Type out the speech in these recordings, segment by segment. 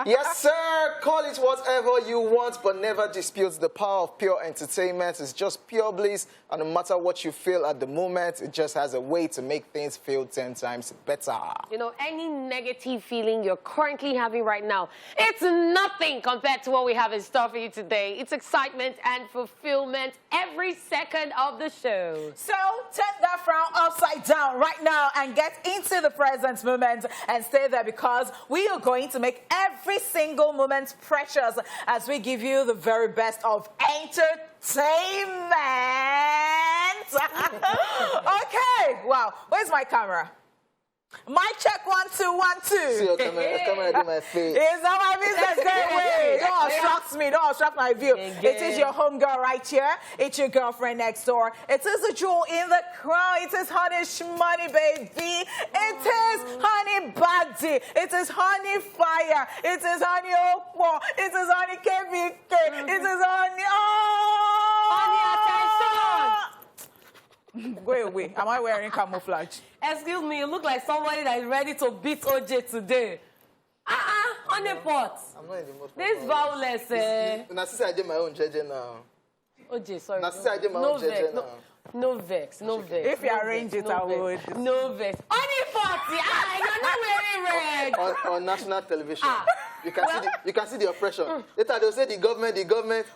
Yes, sir. Call it whatever you want, but never dispute the power of pure entertainment. It's just pure bliss, and no matter what you feel at the moment, it just has a way to make things feel 10 times better. You know, any negative feeling you're currently having right now, it's nothing compared to what we have in store for you today. It's excitement and fulfillment every second of the show. So turn that frown upside down right now and get into the present moment and stay there, because we are going to make every single moment precious as we give you the very best of entertainment. Okay, wow, where's my camera? Mic check 1 2 1 2. See your camera do my face. It's not my business, go away. Don't obstruct me, don't obstruct my view. It is your homegirl right here. It's your girlfriend next door. It is a jewel in the crown. It is honey shmoney, baby. It is honey body. It is honey fire. It is honey okpo. It is honey KVK. It is honey. Oh! Honey, attention! Go away. Am I wearing camouflage? Excuse me, you look like somebody that is ready to beat OJ today. Honey pot. I'm not in the mood for This violence, Now, since I did my own judging now. OJ, sorry. Now, since I did my own judging now. No vex, no vex. If you arrange it, I would. No vex. Honey pot, you're not wearing red. On national television. You can see the oppression. Later they'll say the government. The government.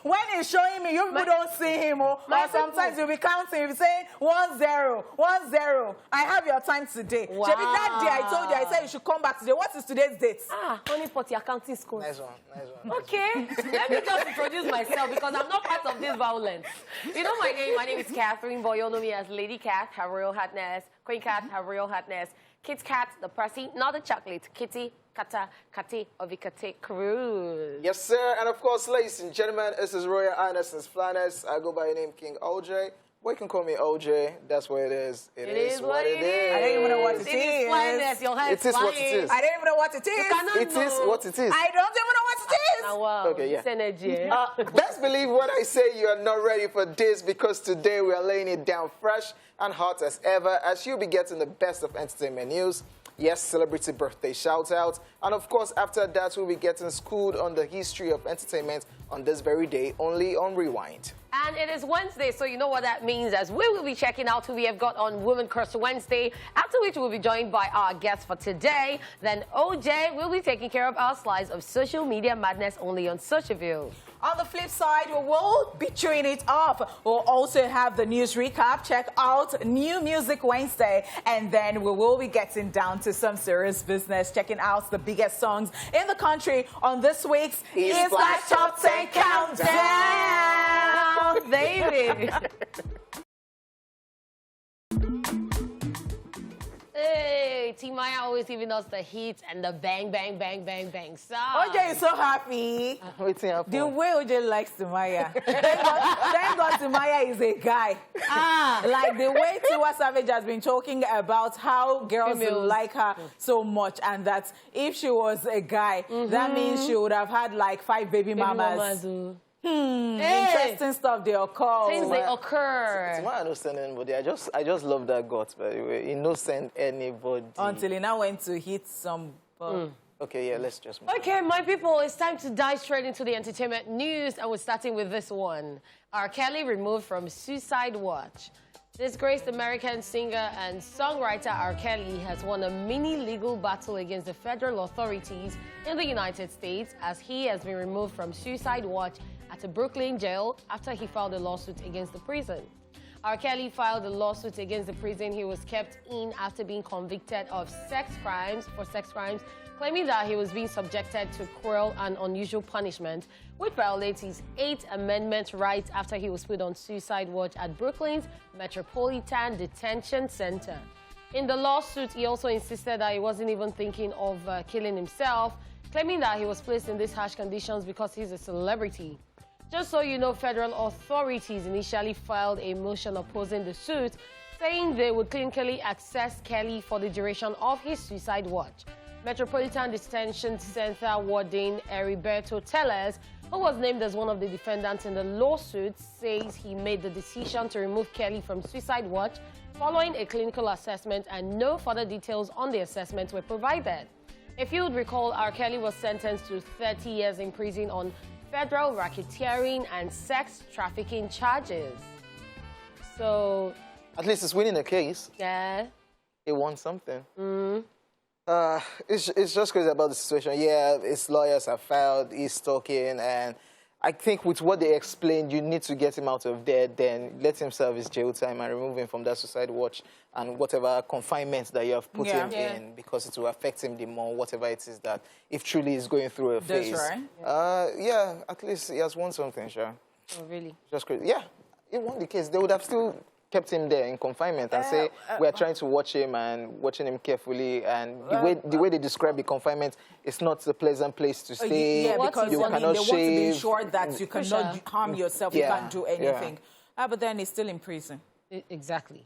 When he's showing me, you people don't see him. Or sometimes you'll be counting, you'll be saying 1-0, 1-0. I have your time today. Wow. Shebi, that day I told you, I said you should come back today. What is today's date? Honey pot, your accounting score. Nice one, nice one. Okay, let me just introduce myself because I'm not part of this violence. You know my name? My name is Catherine, but you know me as Lady Cat, her royal hotness, Queen Cat, her royal hotness, Kit Kat, the Percy, not the chocolate, Kitty, Kata, Kati, Ovikate, Cruz. Yes, sir. And of course, ladies and gentlemen, this is Royal Highness Flanness. I go by the name King OJ. Well, you can call me OJ. That's what it is. It is what it is. I don't even know what it is. It is Flanness. Your head It is what it is. I don't even know what it is. It is what it is. I don't even know what it is. Now, wow. Okay, yeah. It's energy. Best believe when I say you are not ready for this, because today we are laying it down fresh and hot as ever, as you'll be getting the best of entertainment news. Yes, celebrity birthday shout-out. And of course, after that, we'll be getting schooled on the history of entertainment on this very day, only on Rewind. And it is Wednesday, so you know what that means, as we will be checking out who we have got on Women Curse Wednesday, after which we'll be joined by our guest for today. Then OJ will be taking care of our slice of social media madness only on Socialville. On the flip side, we will be chewing it up. We'll also have the news recap. Check out New Music Wednesday. And then we will be getting down to some serious business, checking out the biggest songs in the country on this week's It's Like Top 10 Countdown. Baby. Hey, T Maya always giving us the hits and the bang, bang, bang, bang, bang song. OJ is so happy. Waiting up. The way OJ likes Timaya. Thank God Timaya is a guy. Like the way Tiwa Savage has been talking about how girls like her so much, and that if she was a guy, that means she would have had like 5 baby mamas. Interesting stuff they occur. Things they occur. It's not innocent anybody. I just love that God, by the way. Innocent anybody. Until he now went to hit some. Okay, yeah, let's just move on. Okay, my people, it's time to dive straight into the entertainment news, and we're starting with this one. R. Kelly removed from Suicide Watch. Disgraced American singer and songwriter R. Kelly has won a mini legal battle against the federal authorities in the United States, as he has been removed from Suicide Watch at a Brooklyn jail after he filed a lawsuit against the prison. R. Kelly filed a lawsuit against the prison he was kept in after being convicted of sex crimes, claiming that he was being subjected to cruel and unusual punishment, which violates his 8th Amendment right after he was put on suicide watch at Brooklyn's Metropolitan Detention Center. In the lawsuit, he also insisted that he wasn't even thinking of killing himself, claiming that he was placed in these harsh conditions because he's a celebrity. Just so you know, federal authorities initially filed a motion opposing the suit, saying they would clinically assess Kelly for the duration of his suicide watch. Metropolitan Detention Center warden Heriberto Tellez, who was named as one of the defendants in the lawsuit, says he made the decision to remove Kelly from suicide watch following a clinical assessment, and no further details on the assessment were provided. If you would recall, R. Kelly was sentenced to 30 years in prison on federal racketeering and sex trafficking charges. So... At least he's winning a case. Yeah. He won something. It's just crazy about the situation. Yeah, his lawyers have filed, he's talking, and I think with what they explained, you need to get him out of there, then let him serve his jail time and remove him from that suicide watch and whatever confinement that you have put him in, because it will affect him the more, whatever it is that, if truly he's going through a phase. That's right. Yeah, at least he has won something, sure. Oh, really? Just crazy. Yeah, he won the case. They would have still kept him there in confinement and say, we are trying to watch him and watching him carefully, and the way they describe the confinement, it's not a pleasant place to stay. Yeah, because you cannot they want to be sure that you cannot harm yourself, you can't do anything. But then he's still in prison. Exactly.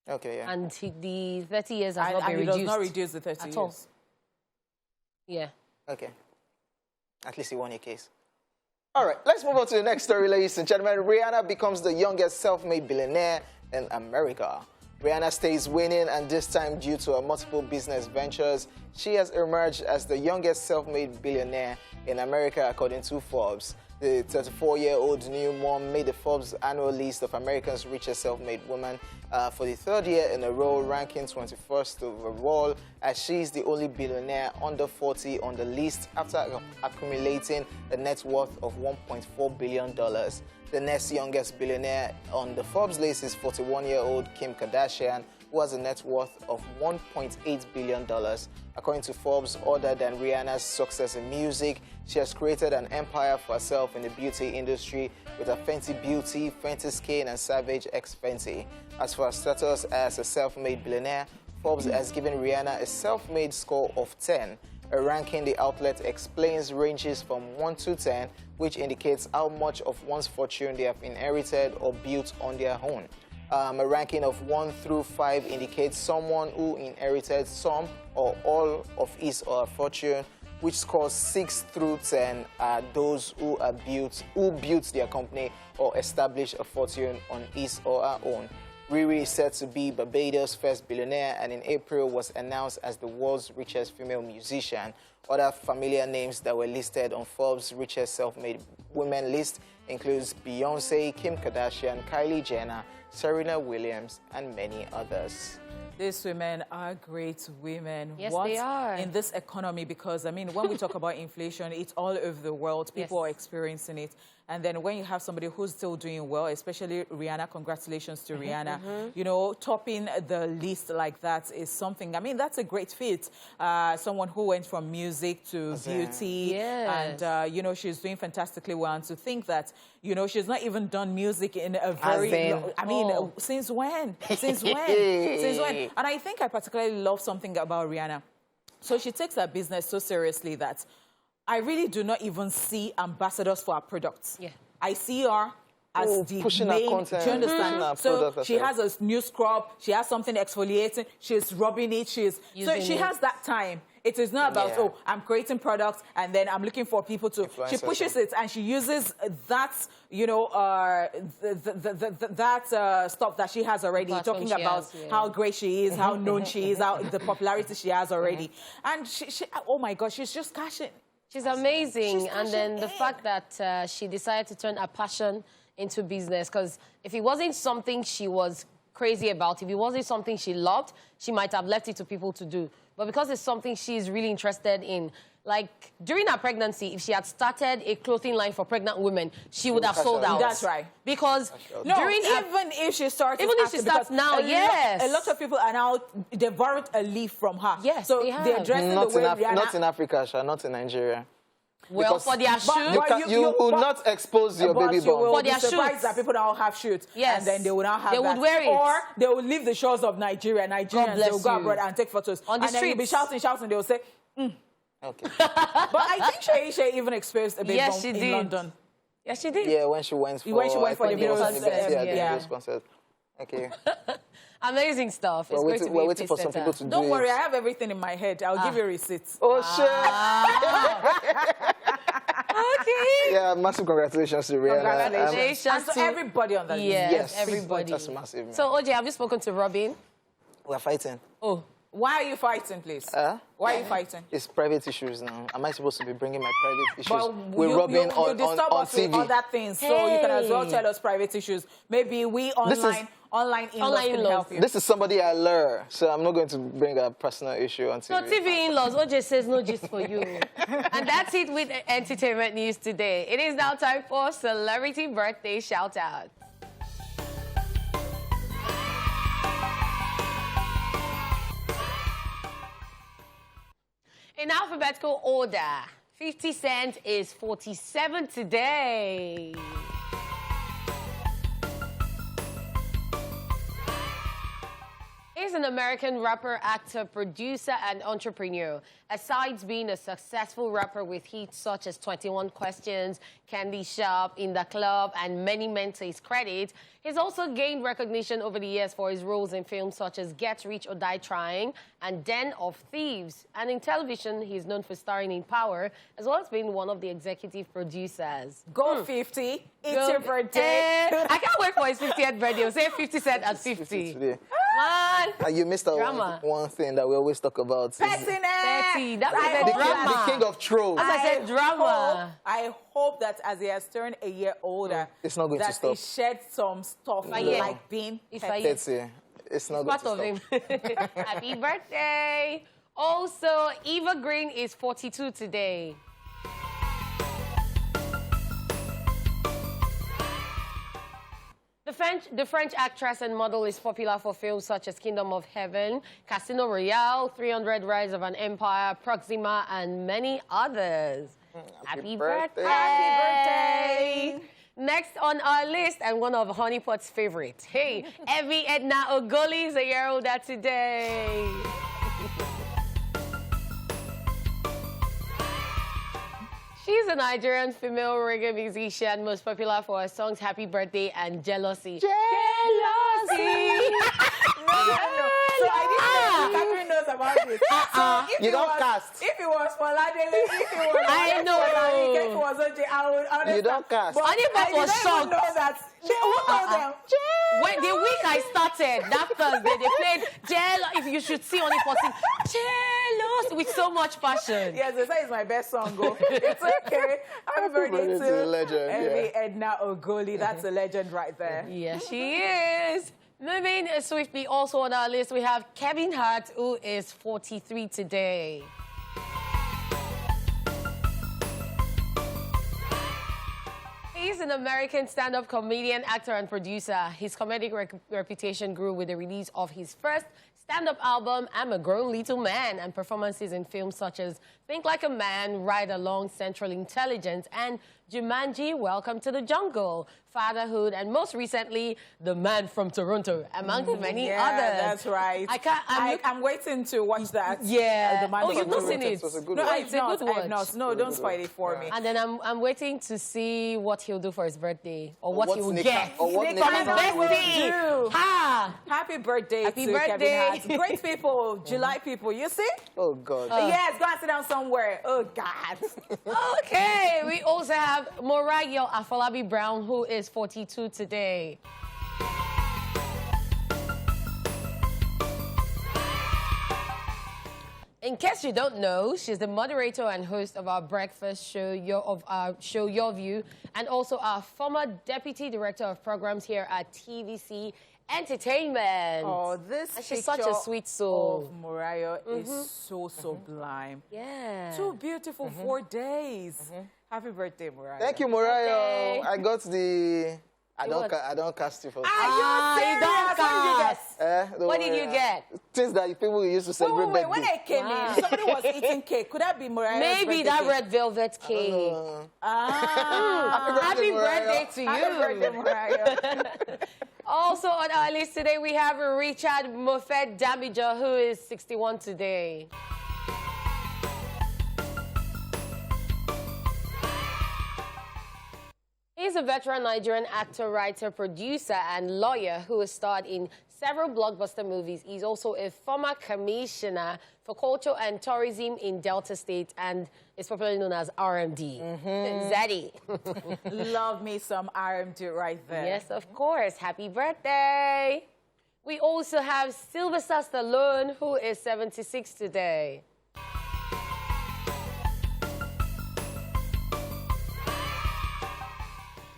Okay, yeah. And the 30 years has not been reduced. He does not reduce the 30 years. All. Yeah. Okay. At least he won your case. All right, let's move on to the next story, ladies and gentlemen. Rihanna becomes the youngest self-made billionaire in America. Rihanna stays winning, and this time due to her multiple business ventures, she has emerged as the youngest self-made billionaire in America, according to Forbes. The 34-year-old new mom made the Forbes annual list of America's richest self-made women for the third year in a row, ranking 21st overall, as she's the only billionaire under 40 on the list after accumulating a net worth of $1.4 billion. The next youngest billionaire on the Forbes list is 41-year-old Kim Kardashian, who has a net worth of $1.8 billion. According to Forbes, other than Rihanna's success in music, she has created an empire for herself in the beauty industry with her Fenty Beauty, Fenty Skin, and Savage X Fenty. As for her status as a self-made billionaire, Forbes has given Rihanna a self-made score of 10. A ranking the outlet explains ranges from 1 to 10, which indicates how much of one's fortune they have inherited or built on their own. A ranking of 1 through 5 indicates someone who inherited some or all of his or her fortune, which scores 6 through 10 are those who built their company or established a fortune on his or her own. Riri is said to be Barbados' first billionaire, and in April was announced as the world's richest female musician. Other familiar names that were listed on Forbes' richest self-made women list includes Beyoncé, Kim Kardashian, Kylie Jenner, Serena Williams, and many others. These women are great women. Yes, they are. In this economy, because, I mean, when we talk about inflation, it's all over the world. People are experiencing it. And then when you have somebody who's still doing well, especially Rihanna, congratulations to Rihanna, you know, topping the list like that is something. I mean, that's a great feat. Someone who went from music to beauty. And, you know, she's doing fantastically well. And to think that, you know, she's not even done music in a very long, I mean, since when? Since when? Since when? And I think I particularly love something about Rihanna. So she takes her business so seriously that I really do not even see ambassadors for her products. Yeah. I see her as the pushing main, her content, do you understand? So she has a new scrub, she has something exfoliating, she's rubbing it, so she has that time. It is not about, oh, I'm creating products and then I'm looking for people to... She pushes it and she uses that, you know, that stuff that she has already, talking about how great she is, how known she is, how the popularity she has already. And she, oh my God, she's just cashing. She's amazing. And then the fact that she decided to turn her passion into business, because if it wasn't something she was crazy about, if it wasn't something she loved, she might have left it to people to do. But because it's something she's really interested in, like during her pregnancy, if she had started a clothing line for pregnant women, she would have sold out. That's right. Because even if she starts now, a lot of people are now, they borrowed a leaf from her. Yes, so they're dressing the way Rihanna. Not in Africa, not in Nigeria. Well, for their shoot, you will not expose your baby bump. For their shoot, that people don't have shoots. Yes, and then they will not have. They would wear it, or they will leave the shores of Nigeria. Nigerians, they will go abroad and take photos on the streets. Then you'll be shouting. They will say, Okay. But I think Shay even experienced a baby bump in London. Yes, she did. Yeah, when she went for the Beatles concert. Okay. Amazing stuff. It's going to be waiting for some people to do it. Don't worry, I have everything in my head. I'll give you receipts. Oh, shit. Okay. Yeah, massive congratulations to Rihanna. Congratulations and to everybody on that list. Yes, everybody. That's massive. Man. So, OJ, have you spoken to Robin? We're fighting. Oh. Why are you fighting, please? Why are you fighting? It's private issues now. Am I supposed to be bringing my private issues? But We're rubbing on TV. With other things, so you can as well tell us private issues. Maybe we online in-laws can help you. This is somebody I lure, so I'm not going to bring a personal issue on TV. So TV in-laws, OJ says no gist for you. And that's it with entertainment news today. It is now time for Celebrity Birthday Shout-Out. In alphabetical order, 50 Cent is 47 today. He's an American rapper, actor, producer, and entrepreneur. Aside being a successful rapper with hits such as 21 Questions, Candy Shop, In the Club, and many men to his credit, he's also gained recognition over the years for his roles in films such as Get Rich or Die Trying and Den of Thieves. And in television, he's known for starring in Power, as well as being one of the executive producers. Go 50. It's your birthday. I can't wait for his 50th birthday. He'll say 50 Cent at 50. Man. And you missed out one thing that we always talk about. Petty. That was the drama. The king of trolls. As I said, drama. I hope that as he has turned a year older, it's not going to stop. That he shed some stuff like being petty. It's not going to stop. Happy birthday. Also, Eva Green is 42 today. The French actress and model is popular for films such as Kingdom of Heaven, Casino Royale, 300 Rise of an Empire, Proxima, and many others. Happy birthday. Happy birthday. Next on our list, and one of Honeypot's favorites. Hey, Evie Edna Ogoli is a year older today. She's a Nigerian female reggae musician, most popular for her songs Happy Birthday and Jealousy. Jealousy! No. So I didn't know Catherine knows about it. So if you don't cast. If it was for Ladele, if it was I know. If it was OJ, I would understand. You don't cast. But I was shocked. Know that. Who told them? When the week I started, that Thursday, they played If you should see on it, Jealous with so much passion. Yes, they say it's my best song. Go. It's okay. Happy birthday to the legend. Evie Edna Ogoli. That's a legend right there. Yeah, she is. Moving swiftly, also on our list, we have Kevin Hart, who is 43 today. He's an American stand-up comedian, actor, and producer. His comedic reputation grew with the release of his first stand-up album, I'm a Grown Little Man, and performances in films such as Think Like a Man, Ride Along, Central Intelligence, and Jumanji, Welcome to the Jungle, Fatherhood, and most recently, The Man from Toronto, amongst many others. That's right. I'm waiting to watch that. Yeah. The Man you've not seen it? It was a good No, one. It's a good watch. No, don't spoil it for me. And then I'm waiting to see what he'll do for his birthday, or what he'll Nick- get. or what Nick Nick on his Cannon will birthday. do. Ha! Happy birthday Happy to birthday. Kevin Hart. Great people, July people. You see? Oh, God. Yes, go and sit down somewhere. Oh, God. Okay, we also have Morayo Afolabi Brown, who is 42 today. In case you don't know, she's the moderator and host of our breakfast show, Your View, and also our former deputy director of programs here at TVC Entertainment. Oh, this and she's such a sweet soul. of Morayo is so sublime. Yeah. 2 beautiful 4 days. Happy birthday, Morayo. Thank you, Morayo. I got the... I don't cast you for... you don't cast. What did you get? Things that people used to celebrate Wait, when I came in, somebody was eating cake. Could that be Morayo's Maybe birthday that cake? red velvet cake. Happy birthday to you. Happy birthday, Morayo. Also on our list today, we have Richard Moffett Damager, who is 61 today. He's a veteran Nigerian actor, writer, producer, and lawyer who has starred in several blockbuster movies. He's also a former commissioner for culture and tourism in Delta State and is popularly known as RMD. Zaddy. Love me some RMD right there. Yes, of course. Happy birthday. We also have Sylvester Stallone, who is 76 today.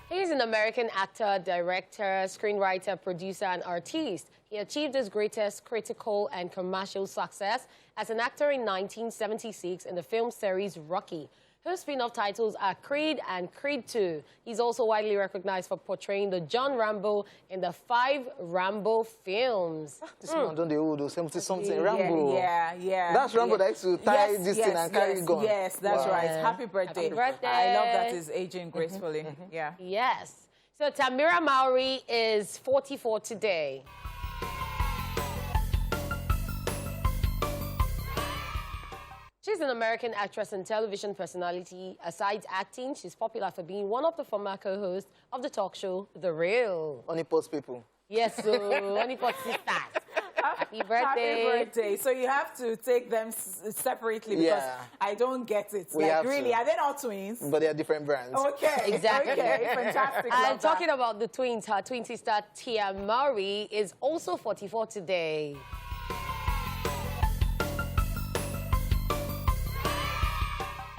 He's an American actor, director, screenwriter, producer, and artist. He achieved his greatest critical and commercial success as an actor in 1976 in the film series Rocky, whose spin-off titles are Creed and Creed 2. He's also widely recognized for portraying the John Rambo in the 5 Rambo films. This one don't they old 70-something Rambo. Yeah. That's Rambo that used to tie this thing and carry it gone. Yes, that's right. Happy birthday. Happy birthday. I love that he's aging gracefully. Yeah. Yes. So Tamira Mowry is 44 today. She's an American actress and television personality. Aside acting, she's popular for being one of the former co-hosts of the talk show The Real. Honeypot people. Yes, so Honeypot sisters. Happy birthday. Happy birthday. So you have to take them separately because I don't get it. Really, are they not twins? But they are different brands. Okay. Exactly. Okay, fantastic. And talking about the twins, her twin sister Tia Mowry is also 44 today.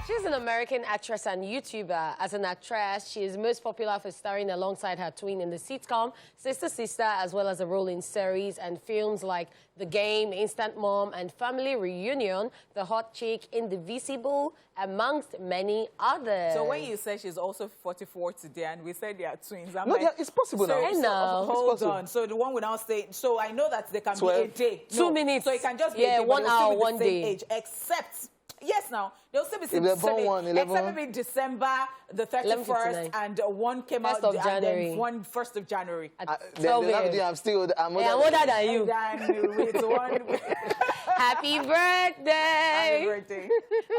She's an American actress and YouTuber. As an actress, she is most popular for starring alongside her twin in the sitcom Sister Sister, as well as a role in series and films like The Game, Instant Mom, and Family Reunion, The Hot Chick, Indivisible, amongst many others. So when you say she's also 44 today and we said they are twins, I'm No, like, it's possible now. I know. Hold on. So the one will now stay. So I know that they can 12. be a day. 2 minutes. So it can just be a day, 1 but hour, they'll still be 1 the same day. age, except... Yes, now they'll still be If they're born 11. except maybe December the 31st, and one came out 1st of and January. then one 1st of January. Then I'm still I'm older than you. With one. Happy birthday! Happy birthday.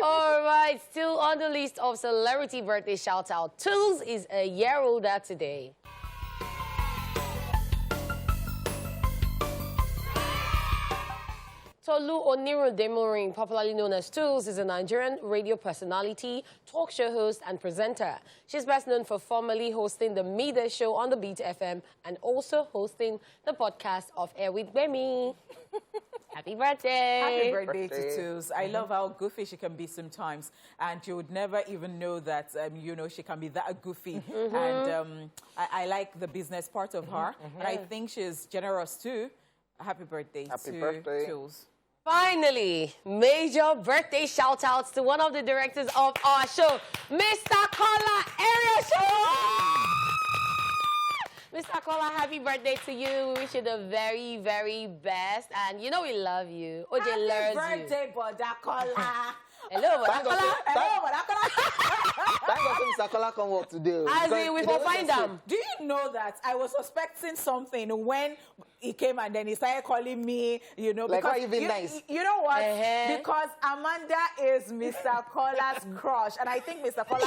All right, still on the list of celebrity birthday shout-out. Tools is a year older today. Tolu Onirudemorin, popularly known as Tools, is a Nigerian radio personality, talk show host, and presenter. She's best known for formerly hosting the Midday Show on the Beat FM and also hosting the podcast Off Air with Bemi. Happy birthday. Happy birthday to Tools. I love how goofy she can be sometimes, and you would never even know that, you know, she can be that goofy. And I like the business part of her, and I think she's generous too. Happy birthday to Tools. Finally, major birthday shout-outs to one of the directors of our show, Mr. Kola Area Show. Mr. Kola, happy birthday to you. We wish you the very, very best. And you know we love you. OJ loves you. Happy birthday, Boda Kola. Hello, Boda Kola. Hello, Boda Kola. Thank God Mr. Kola come work today. As we will find them. Do you know that I was suspecting something when he came and then he started calling me, you know, like, because even nice. You know what? Because Amanda is Mr. Kola's crush, and I think Mr. Kola's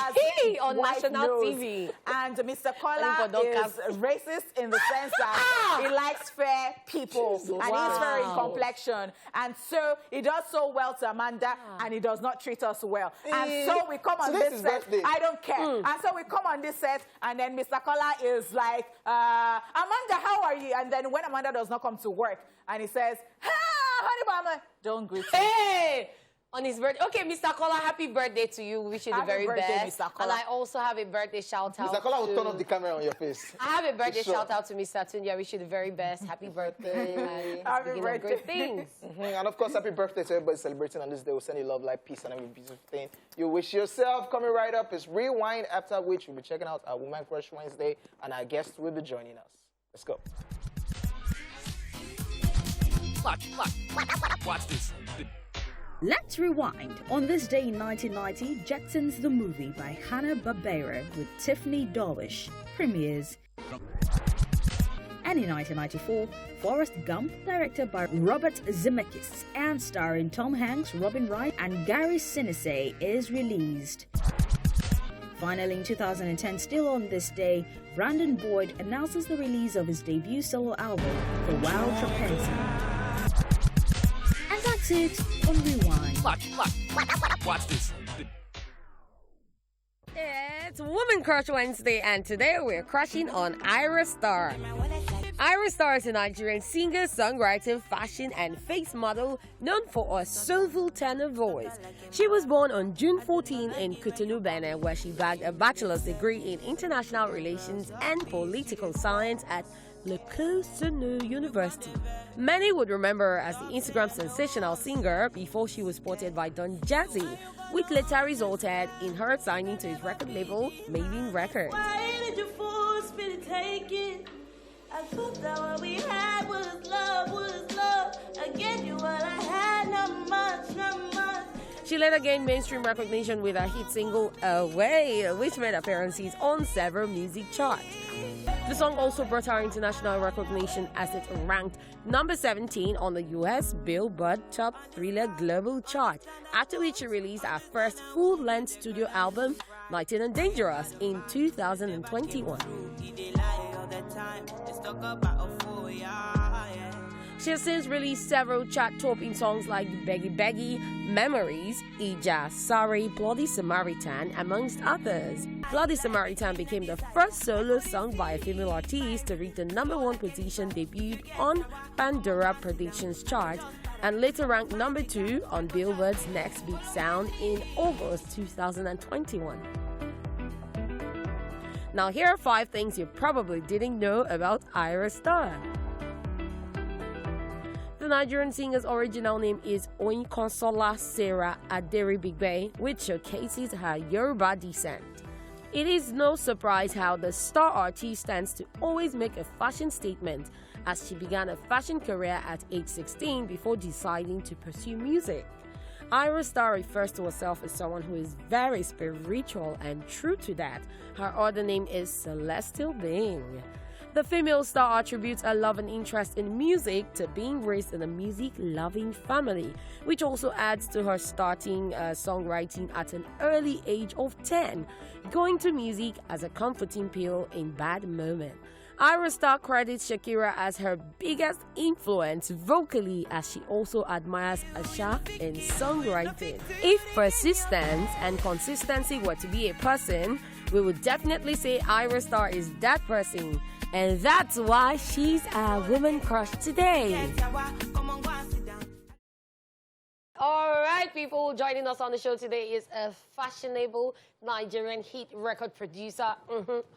on wife national knows. TV. And Mr. Kola is racist in the sense that he likes fair people, and he's fair in complexion, and so he does so well to Amanda, and he does not treat us well. And so we come on this set. Birthday. I don't care. And so we come on this set, and then Mr. Kola is like, Amanda, how are you? And then when Amanda does not come to work, and he says, honey mama, don't greet him. Hey! On his birthday. Okay, Mr. Kola, happy birthday to you. Wish you the very best. Mr. Kola. And I also have a birthday shout-out. Mr. Kola will turn off the camera on your face. I have a birthday shout-out to Mr. Tunja. Wish you the very best. Happy birthday. Happy birthday. Great things. And of course, happy birthday to everybody celebrating on this day. We'll send you love, life, peace, and every beautiful thing you wish yourself. Coming right up is Rewind, after which we'll be checking out our Woman Crush Wednesday, and our guests will be joining us. Let's go. Watch this. Let's rewind. On this day in 1990, Jetsons the Movie by Hanna-Barbera with Tiffany Darwish premieres. And in 1994, Forrest Gump, directed by Robert Zemeckis and starring Tom Hanks, Robin Wright, and Gary Sinise, is released. Finally, in 2010, still on this day, Brandon Boyd announces the release of his debut solo album, The Wild Trapeze. And that's it on Rewind. Watch this. It's Woman Crush Wednesday, and today we're crushing on Ira Star. Ira Star is a Nigerian singer, songwriter, fashion and face model known for a soulful tenor voice. She was born on June 14 in Cotonou, Benin, where she bagged a bachelor's degree in international relations and political science at Le Cotonou University. Many would remember her as the Instagram sensational singer before she was spotted by Don Jazzy, which later resulted in her signing to his record label, Maven Records. Why did you force me to take it? I thought that what we had was love. I gave you what I had, not much. She later gained mainstream recognition with her hit single Away, which made appearances on several music charts. The song also brought her international recognition as it ranked number 17 on the US Billboard Top Thriller Global Chart, after which she released her first full-length studio album, 19 and Dangerous, in 2021. She has since released several chart-topping songs like Beggy Beggy, Memories, Ija, Sorry, Bloody Samaritan, amongst others. Bloody Samaritan became the first solo song by a female artist to reach the number 1 position, debuted on Pandora Predictions chart, and later ranked number 2 on Billboard's Next Big Sound in August 2021. Now here are 5 things you probably didn't know about Ira Star. The Nigerian singer's original name is Oyinkansola Sarah Aderibigbe, which showcases her Yoruba descent. It is no surprise how the star artist stands to always make a fashion statement, as she began a fashion career at age 16 before deciding to pursue music. Ira Star refers to herself as someone who is very spiritual, and true to that, her other name is Celestial Being. The female star attributes a love and interest in music to being raised in a music-loving family, which also adds to her starting songwriting at an early age of 10, going to music as a comforting pill in bad moments. Ira Star credits Shakira as her biggest influence vocally, as she also admires Usher in songwriting. If persistence and consistency were to be a person, we would definitely say Ira Star is that person. And that's why she's our woman crush today. All right, people, joining us on the show today is a fashionable Nigerian hit record producer,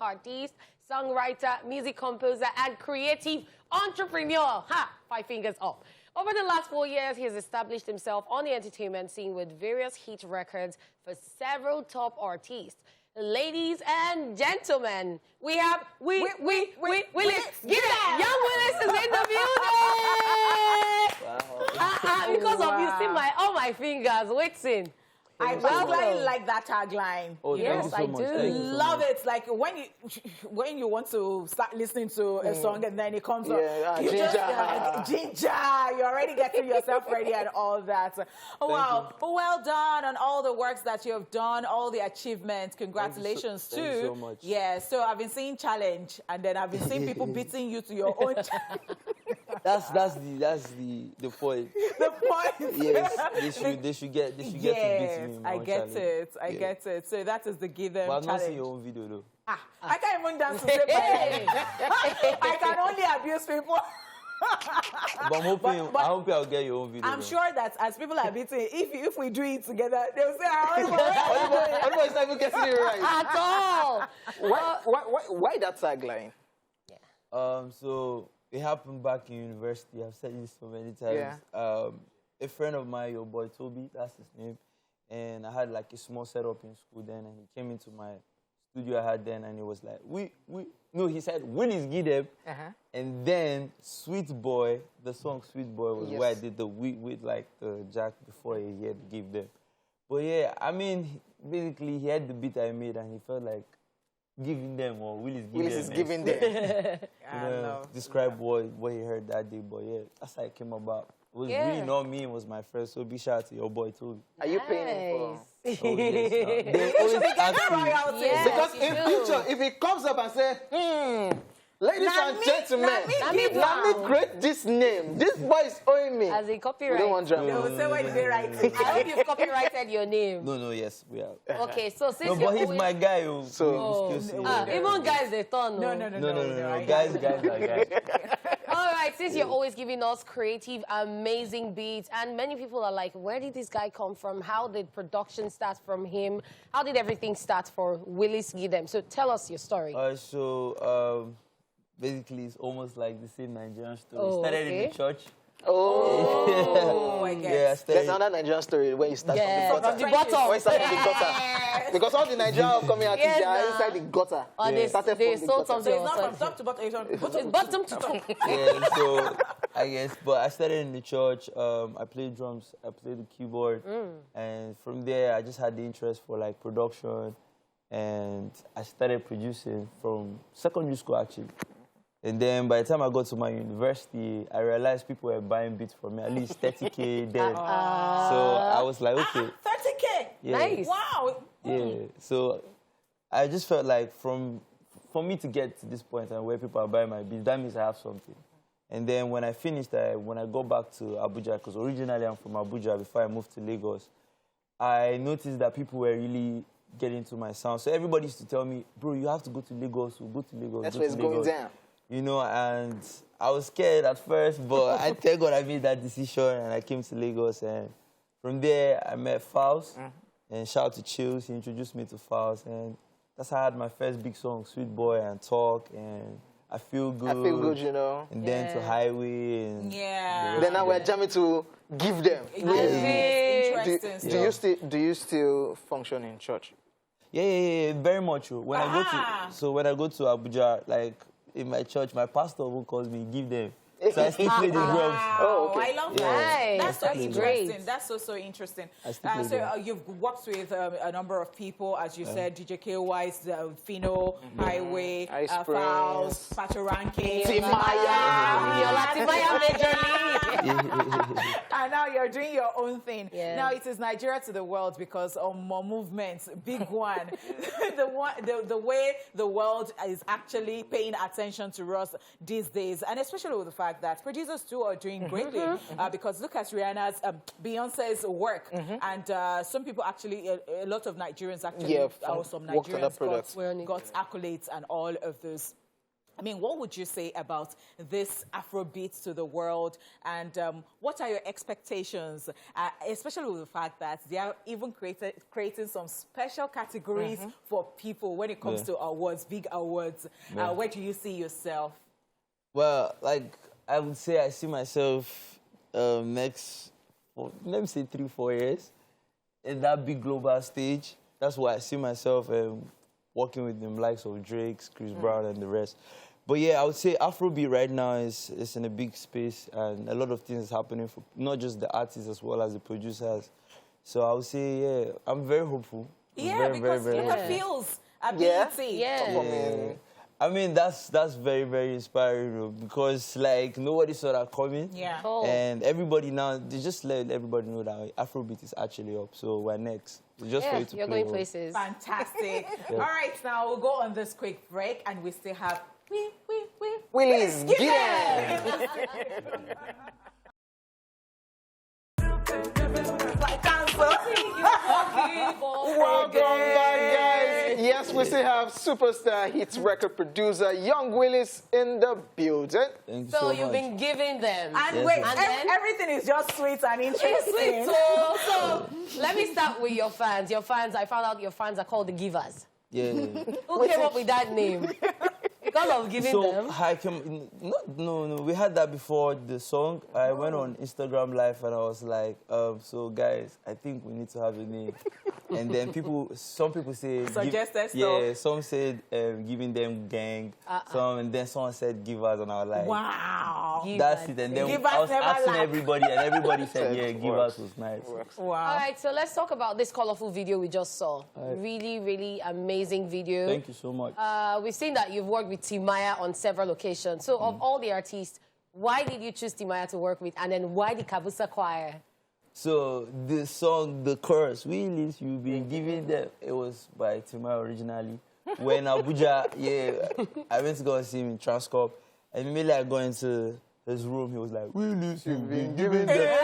artist, songwriter, music composer, and creative entrepreneur. 5 fingers up. Over the last 4 years, he has established himself on the entertainment scene with various hit records for several top artists. Ladies and gentlemen, we have Willis. Get it! Young Willis is in the building! Because of you, see all my fingers waiting. I particularly like that tagline. Oh, yes, thank you so I much. do. Thank you so Love much. it. Like when you want to start listening to a song and then it comes up. You ginger. just ginger. You're already getting yourself ready and all that. Oh, wow. Well done on all the works that you have done, all the achievements. Congratulations Thank you so much. Yeah. So I've been seeing challenge, and then I've been seeing people beating you to your own challenge. That's the point. The point. Yes, they should get to beat me. in my I own get challenge. it. I get it. So that is the give them But I've not challenge. seen your own video though. I can't even dance to save my life. I can only abuse people. But I'm hoping, but I hope I'll get your own video. I'm though. sure that as people are beating, if we do it together, they'll say, "I Otherwise, not even getting it right. At all! Why that tagline? So it happened back in university. I've said this so many times. Yeah. A friend of mine, your boy Toby, that's his name, and I had like a small setup in school then, and he came into my studio I had then, and he was like, he said, Willis Gideb, and then Sweet Boy, the song Sweet Boy was where I did the with like the jack before he had to give them. But yeah, I mean, basically he had the beat I made, and he felt like giving them, or Willis Is giving them. describe what he heard that day. But yeah, that's how it came about. It was really not me. It was my friend. So big shout out to your boy too. Are you paying him for? Oh, yes, they always ask me. Because in future, if he comes up and says, Ladies and gentlemen, let me create this name. This boy is owing me. As a copyright. We don't want drama. They will say, why did they write it? I hope you've copyrighted your name. No, yes, we have. Okay, so since No, you're but he's always... my guy. even guys, they turn. No. Guys are guys. All right, since you're always giving us creative, amazing beats, and many people are like, where did this guy come from? How did production start from him? How did everything start for Willis Gidem? So tell us your story. Basically, it's almost like the same Nigerian story. Oh, Started in the church. Oh, I guess. There's another Nigerian story when you start from the bottom. When you start from the gutter. Because all the Nigerians coming out they are inside the gutter. They started they from the sold gutter. something. So it's not from top to bottom, it's from Bottom to top. Yeah, so I guess, but I started in the church. I played drums, I played the keyboard, and from there I just had the interest for like production, and I started producing from secondary school actually. And then by the time I got to my university, I realized people were buying beats from me, at least 30K then. So I was like, okay. 30K? Yeah. Nice. Wow. Yeah. So I just felt like for me to get to this point and where people are buying my beats, that means I have something. And then when I finished, when I got back to Abuja, because originally I'm from Abuja before I moved to Lagos, I noticed that people were really getting into my sound. So everybody used to tell me, bro, you have to go to Lagos, we'll go to Lagos. That's where it's going down. You know, and I was scared at first, but I thank God I made that decision and I came to Lagos. And from there, I met Faust. And shout out to Chills, he introduced me to Faust. And that's how I had my first big song, Sweet Boy and Talk. And I Feel Good. I Feel Good, you know. And then to Highway. And then now we're jamming to Give Them. Interesting. Do you still function in church? Yeah, very much. When I go to Abuja, like, in my church, my pastor who calls me, Give Them. So I still play the drums. Oh, okay. I love that. Nice. That's so interesting. Great. That's so interesting. So you've worked with a number of people, as you said, DJ KY's, Fino, Highway, Faust, Patoranking, Timaya Major League. And now you're doing your own thing. Yeah. Now it is Nigeria to the world because of more movements, big one. the way the world is actually paying attention to us these days, and especially with the fact that producers too are doing greatly because look at Rihanna's, Beyonce's work, and some people actually, a lot of Nigerians actually, some Nigerians got accolades and all of those. I mean, what would you say about this Afrobeat to the world, and what are your expectations, especially with the fact that they are even creating some special categories for people when it comes to awards, big awards. Where do you see yourself? Well, like, I would say I see myself next, let me say 3-4 years, in that big global stage. That's why I see myself working with the likes of Drake, Chris Brown, and the rest. But yeah, I would say Afrobeat right now is in a big space, and a lot of things are happening for not just the artists as well as the producers. So I would say, yeah, I'm very hopeful. Because look at Feels ability. I mean, that's very, very inspiring because, like, nobody saw that coming. And everybody now, they just let everybody know that Afrobeat is actually up. So we're next. It's just for you to you're play going places. Fantastic. All right, now we'll go on this quick break, and we still have Willis Gidem. Welcome back, guys. Yes, we still have superstar hits record producer Young Willis in the building. Thank you So so you've much. been giving them. And everything is just sweet and interesting. So let me start with your fans. Your fans, I found out your fans are called the Givers. Yeah. Who came up with that name? Because of giving them? No, we had that before the song. I went on Instagram Live and I was like, so guys, I think we need to have a name. And then some people say... Suggested stuff. Yeah, some said giving them gang. And then someone said givers, and I was like... Wow. That's it. And then I was asking everybody, and everybody said, yeah, givers was nice. Wow. All right, so let's talk about this colorful video we just saw. Really, really amazing video. Thank you so much. We've seen that you've worked with Timaya on several occasions. So of all the artists, why did you choose Timaya to work with? And then why the Kabusa Choir? So the song, the chorus, Willis, you've been giving them, it was by Timaya originally. when Abuja, I went to go and see him in Transcorp. And immediately I go into his room, he was like, "Will this you've been giving them?"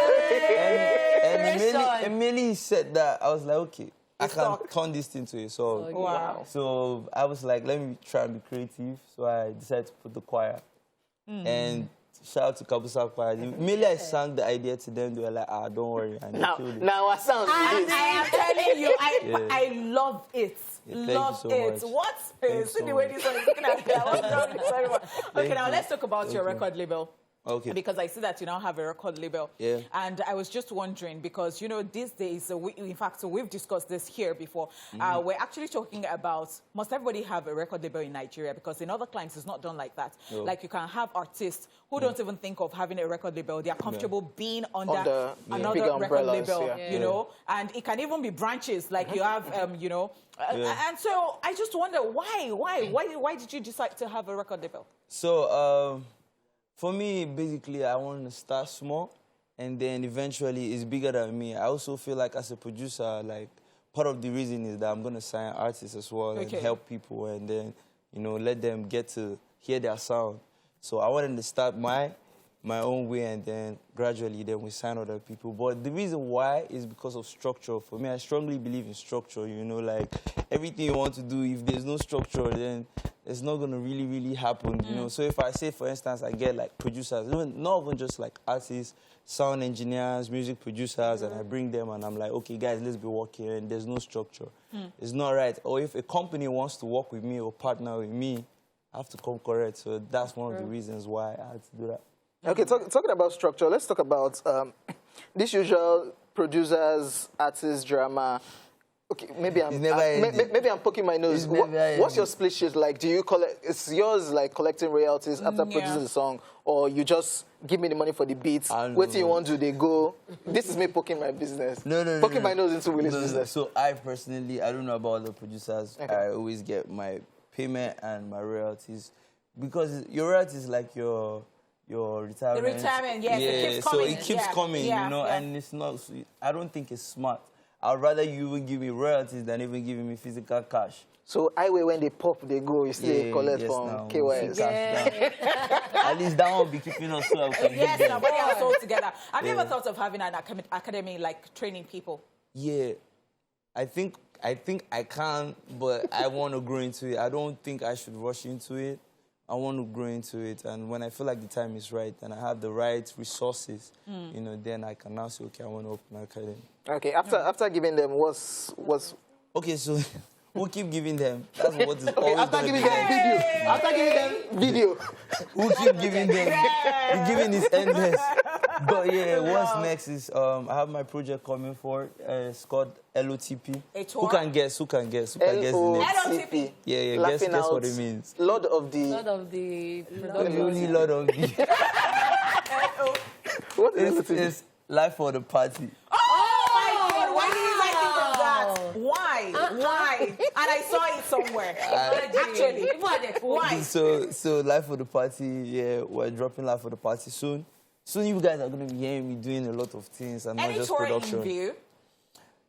And immediately he said that, I was like, okay, I can turn this into a song. Wow. So I was like, let me try and be creative. So I decided to put the choir. And shout out to Kabusa Choir. Immediately I sang the idea to them. They were like, don't worry. And they killed it. Now I sound I am telling you, I love it. Yeah, Love thank you so it. much. What? Thanks See so the way much. this one is looking at me. I was wrong with everyone. Okay, now you. let's talk about Thank your you. record label. Okay. Because I see that you now have a record label. Yeah. And I was just wondering, because, you know, these days, in fact, we've discussed this here before. We're actually talking about, must everybody have a record label in Nigeria? Because in other clients, it's not done like that. No. Like, you can have artists who don't even think of having a record label. They're comfortable being under another big record umbrellas, label, you know? And it can even be branches, like you have, you know. And so I just wonder, why did you decide to have a record label? So, for me, basically, I want to start small, and then eventually it's bigger than me. I also feel like as a producer, like, part of the reason is that I'm going to sign artists as well and help people, and then, you know, let them get to hear their sound. So I wanted to start my own way, and then gradually then we sign other people. But the reason why is because of structure. For me, I strongly believe in structure, you know, like everything you want to do, if there's no structure, then it's not going to really happen, you know. So if I say, for instance, I get like producers, not even just like artists, sound engineers, music producers, and I bring them and I'm like, okay, guys, let's be working, and there's no structure. It's not right. Or if a company wants to work with me or partner with me, I have to come correct. So that's one of the reasons why I had to do that. Okay, talking about structure, let's talk about this usual producers, artists, drama. Okay, maybe I'm poking my nose. What's your split sheet like? Do you collect? Is yours like collecting royalties after producing the song, or you just give me the money for the beats? Wait till you want to, they go. This is me poking my business. Poking my nose into Willie's business. So I personally, I don't know about the producers. Okay. I always get my payment and my royalties, because your royalties is like your retirement. The retirement, yes, it keeps coming. So it keeps coming, you know, and it's not. I don't think it's smart. I'd rather you even give me royalties than even giving me physical cash. So highway, when they pop, they go. You still collect from KYS. At least that one will be keeping us so. Yes, nobody else all together. Have you ever thought of having an academy, like training people? Yeah, I think I can, but I want to grow into it. I don't think I should rush into it. I want to grow into it, and when I feel like the time is right and I have the right resources, you know, then I can now say, okay, I want to open an academy. Okay, after giving them, what's... Okay, so we'll keep giving them. That's what is always after giving them video. After giving them video. We'll keep giving them. The giving is endless. But yeah, what's next is I have my project coming forward. It's called LOTP. Who can guess? Who can guess the name? LOTP. Yeah, guess what it means. Lord of the... Only Lord of the... What is LOTP? It's Life for the Party. Why? And I saw it somewhere. Actually, why? So Life for the Party, yeah, we're dropping Life for the Party soon. Soon you guys are going to be hearing me doing a lot of things and not just production. In view?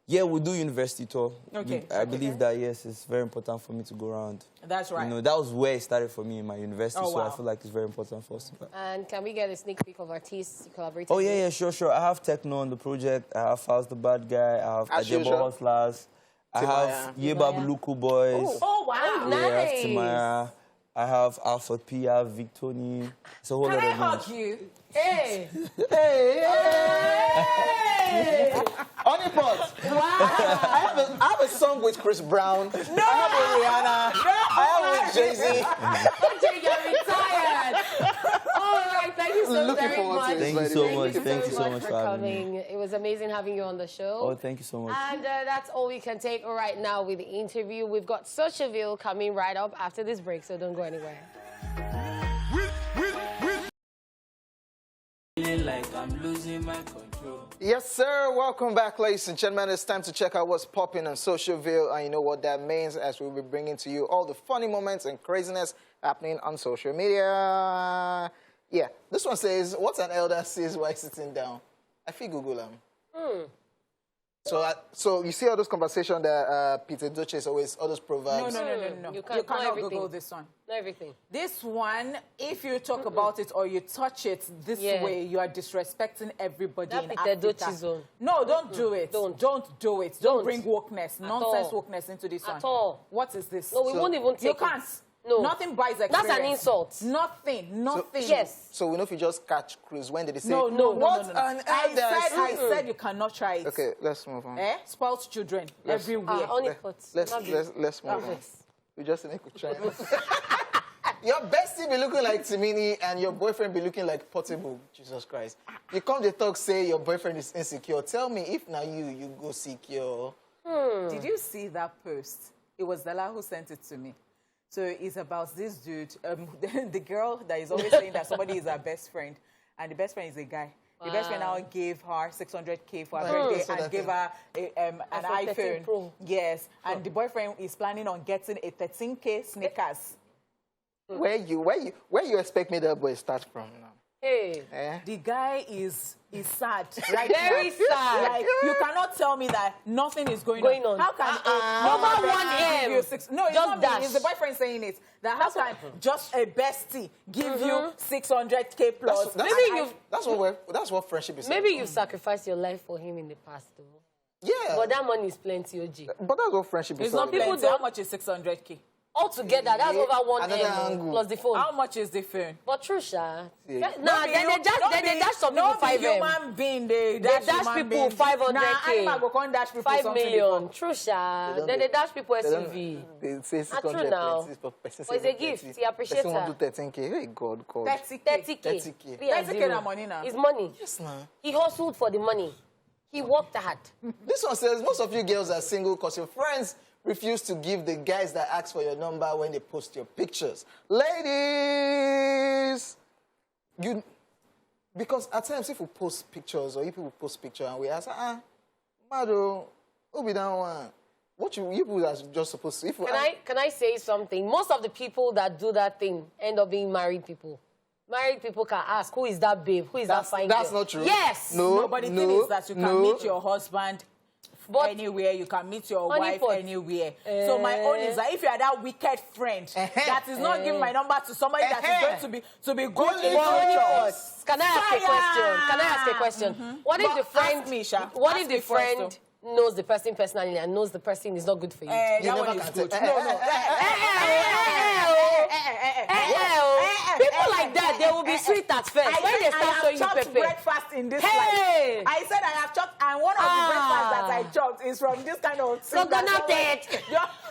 Yeah, we'll do university tour. Okay. I believe that, yes, it's very important for me to go around. That's right. You know, that was where it started for me in my university, so I feel like it's very important for us to go. And can we get a sneak peek of artists you collaborated Oh, with? yeah, sure. I have Techno on the project. I have Faust the Bad Guy. I have Ajebo Hustlers. I have Yebabu Luku Boys. Oh, wow. Nice. Yeah, I have Timaya. I have Alpha P, I have Victoni. It's a whole lot of Can I hug names. you? Hey! Honeypot. Wow. I have a song with Chris Brown. No. I have with Rihanna. No. I have with Jay-Z. OJ, you're retired. All right, thank you so Looking very forward much. to it. Thank you so much. Thank you so much for for having me. coming. It was amazing having you on the show. Oh, thank you so much. And that's all we can take right now with the interview. We've got Socialville coming right up after this break, so don't go anywhere. Like I'm losing my control. Yes, sir. Welcome back, ladies and gentlemen. It's time to check out what's popping on Socialville, and you know what that means, as we'll be bringing to you all the funny moments and craziness happening on social media. Yeah, this one says, "What an elder says while sitting down." I feel Google them. So you see all those conversations that Peter Doce is always, all those proverbs. No. You You cannot Google this one. Not everything. This one, if you talk about it or you touch it this way, you are disrespecting everybody That in Peter Doce Africa. zone. No, don't do it. Don't. Don't do it. Don't. Don't bring wokeness, nonsense wokeness into this one. At all. What is this? No, we won't even take You can't. it. No. Nothing buys experience. That's an insult. Nothing. Yes. So we know if you just catch cruise, when did they say, No. what on earth I said you cannot try it. Okay, let's move on. Spoiled children everywhere. Only puts. Let's move on. We just need to try. Your bestie be looking like Timini and your boyfriend be looking like Portable. Jesus Christ. You come to talk, say your boyfriend is insecure. Tell me if now you go secure. Did you see that post? It was Dala who sent it to me. So it's about this dude, the girl that is always saying that somebody is her best friend, and the best friend is a guy. Wow. The best friend now gave her 600K for her birthday and gave her an iPhone. Pro. Yes, and the boyfriend is planning on getting a 13K sneakers. Where you expect me that boy start from now? Hey. The guy is sad right now. Very sad. Like, you cannot tell me that nothing is going on. How can Number one give you six? No, it's just not dash. me. It's the boyfriend saying it. That how can just a bestie give you 600K plus? That's what friendship is. Maybe you've sacrificed your life for him in the past, though. Yeah. But that money is plenty, OG. But that's what friendship is. It's not plenty. How much is 600K? Altogether, that's over 1 M plus the phone. How much is the phone? But true, Sha. Yeah. Nah, then they dash some people 5 M. Human being, they dash people 500K. Nah, go dash people 5 million. True, Sha. Then they dash people SUV. They say 600 true now. but But it's a gift. He appreciates person her. want to 13K. Hey, God. 30K. 30K. 30K na money now. It's money. Yes, nah. He hustled for the money. He worked hard. This one says most of you girls are single because your friends refuse to give the guys that ask for your number when they post your pictures. Ladies, because at times if we post pictures or if people post pictures and we ask, Mado, who be that one? What you people are just supposed to? Can I say something? Most of the people that do that thing end up being married people. Married people can ask, who is that babe? Who is that fine girl? That's not true. Yes. No, but the thing is that you can meet your husband anywhere, you can meet your wife anywhere. So my own is that if you are that wicked friend that is not giving my number to somebody that is going to be good in future. Can I ask a question? What if the friend? What if the friend knows the person personally and knows the person is not good for you? That one is good. People like that, they will be sweet at first. When they start showing you I have chopped breakfast in this life. I said I have chopped, and one of the breakfasts that I chopped is from this kind of thing.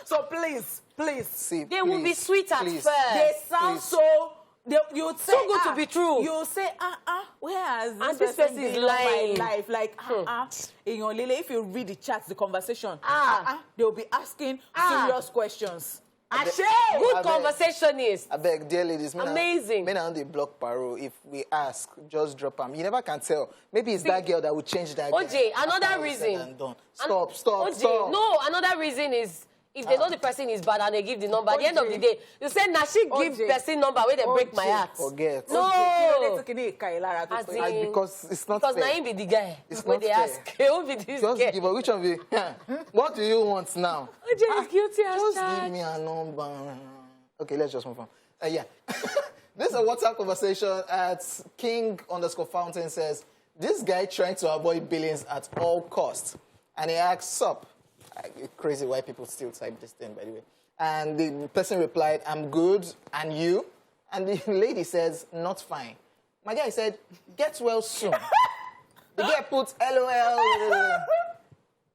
So please. See, they will be sweet at first. They sound so... You would say, so good to be true. You say, where has this person is lying? My life? Like, in your lily, if you read the chats, the conversation, they will be asking serious questions. Good conversationist. I beg, dear ladies, amazing. Men are on the block paro. If we ask, just drop them. You never can tell. Maybe it's that girl that will change that. OJ, another reason. Stop. No, another reason is if they know the person is bad and they give the number, at the end of the day, you say, nah, she give person number where they break my heart. Forget. No. Because it's not because fair. Naim be the guy. It's when not they fair. ask, who be this just guy? Give her, which one be? What do you want now? OJ is guilty as just charged. give me a number. Okay, let's just move on. Yeah. This is a WhatsApp conversation at King_Fountain says, this guy trying to avoid billions at all costs. And he asks, sup? Crazy why people still type this thing, by the way. And the person replied, I'm good, and you? And the lady says, not fine. My guy said, get well soon. The guy puts LOL.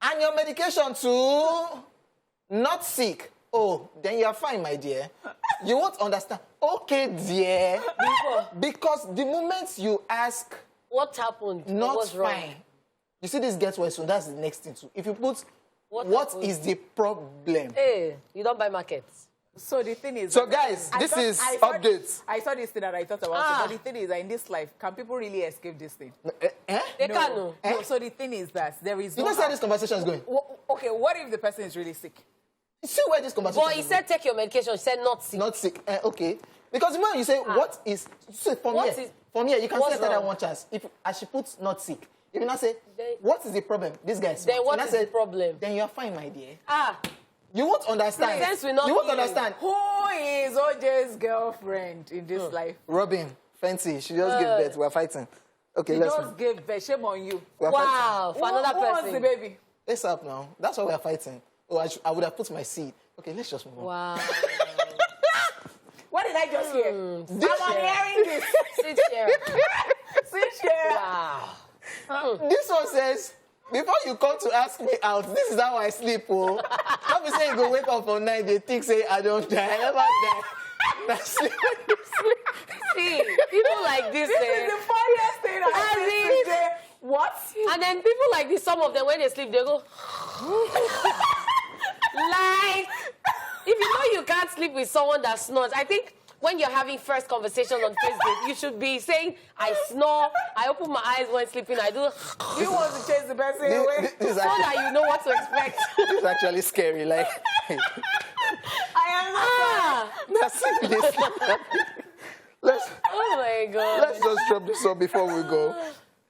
And your medication too? Not sick. Oh, then you're fine, my dear. You won't understand. Okay, dear. Because the moment you ask... What happened? Not What's fine. Wrong? You see this get well soon, that's the next thing too. If you put... What is the problem? Hey, you don't buy markets. So the thing is... So guys, this is updates. I saw this thing that I thought about it, but the thing is that in this life, can people really escape this thing? They can't. No, so the thing is that there is You know how this conversation is going? Okay, what if the person is really sick? You see where this conversation But he said take your medication, he said not sick. Not sick. Okay. Because when you say, what is... So from here, you can say that one chance. As she puts not sick. If you not say, what is the problem? This guy is smart. Then what is the problem? Then you're fine, my dear. Ah. You won't understand. Sense will not you won't give. understand. Who is OJ's girlfriend in this life? Robin, Fenty, she just gave birth. We're fighting. Okay, He let's just gave birth. Shame on you. Wow, for another Who wants person. the baby? Let's up now. That's why we're fighting. Oh, I would have put my seed. Okay, let's just move on. Wow. What did I just hear? I'm hearing this. Sit here. Sit here. Wow. This one says, before you come to ask me out, this is how I sleep, oh. Don't be saying you go wake up for night, they think say I don't die. I never die. That's sleep. See, people like this. This is the funniest thing I've seen today. What? And then people like this, some of them, when they sleep, they go... Like, if you know you can't sleep with someone that snores, I think when you're having first conversation on Facebook, you should be saying, I snore, I open my eyes when sleeping, I do... You want to chase the person away? This so that you know what to expect. This is actually scary. Like, I am that's this. Oh my God. Let's just drop this up before we go.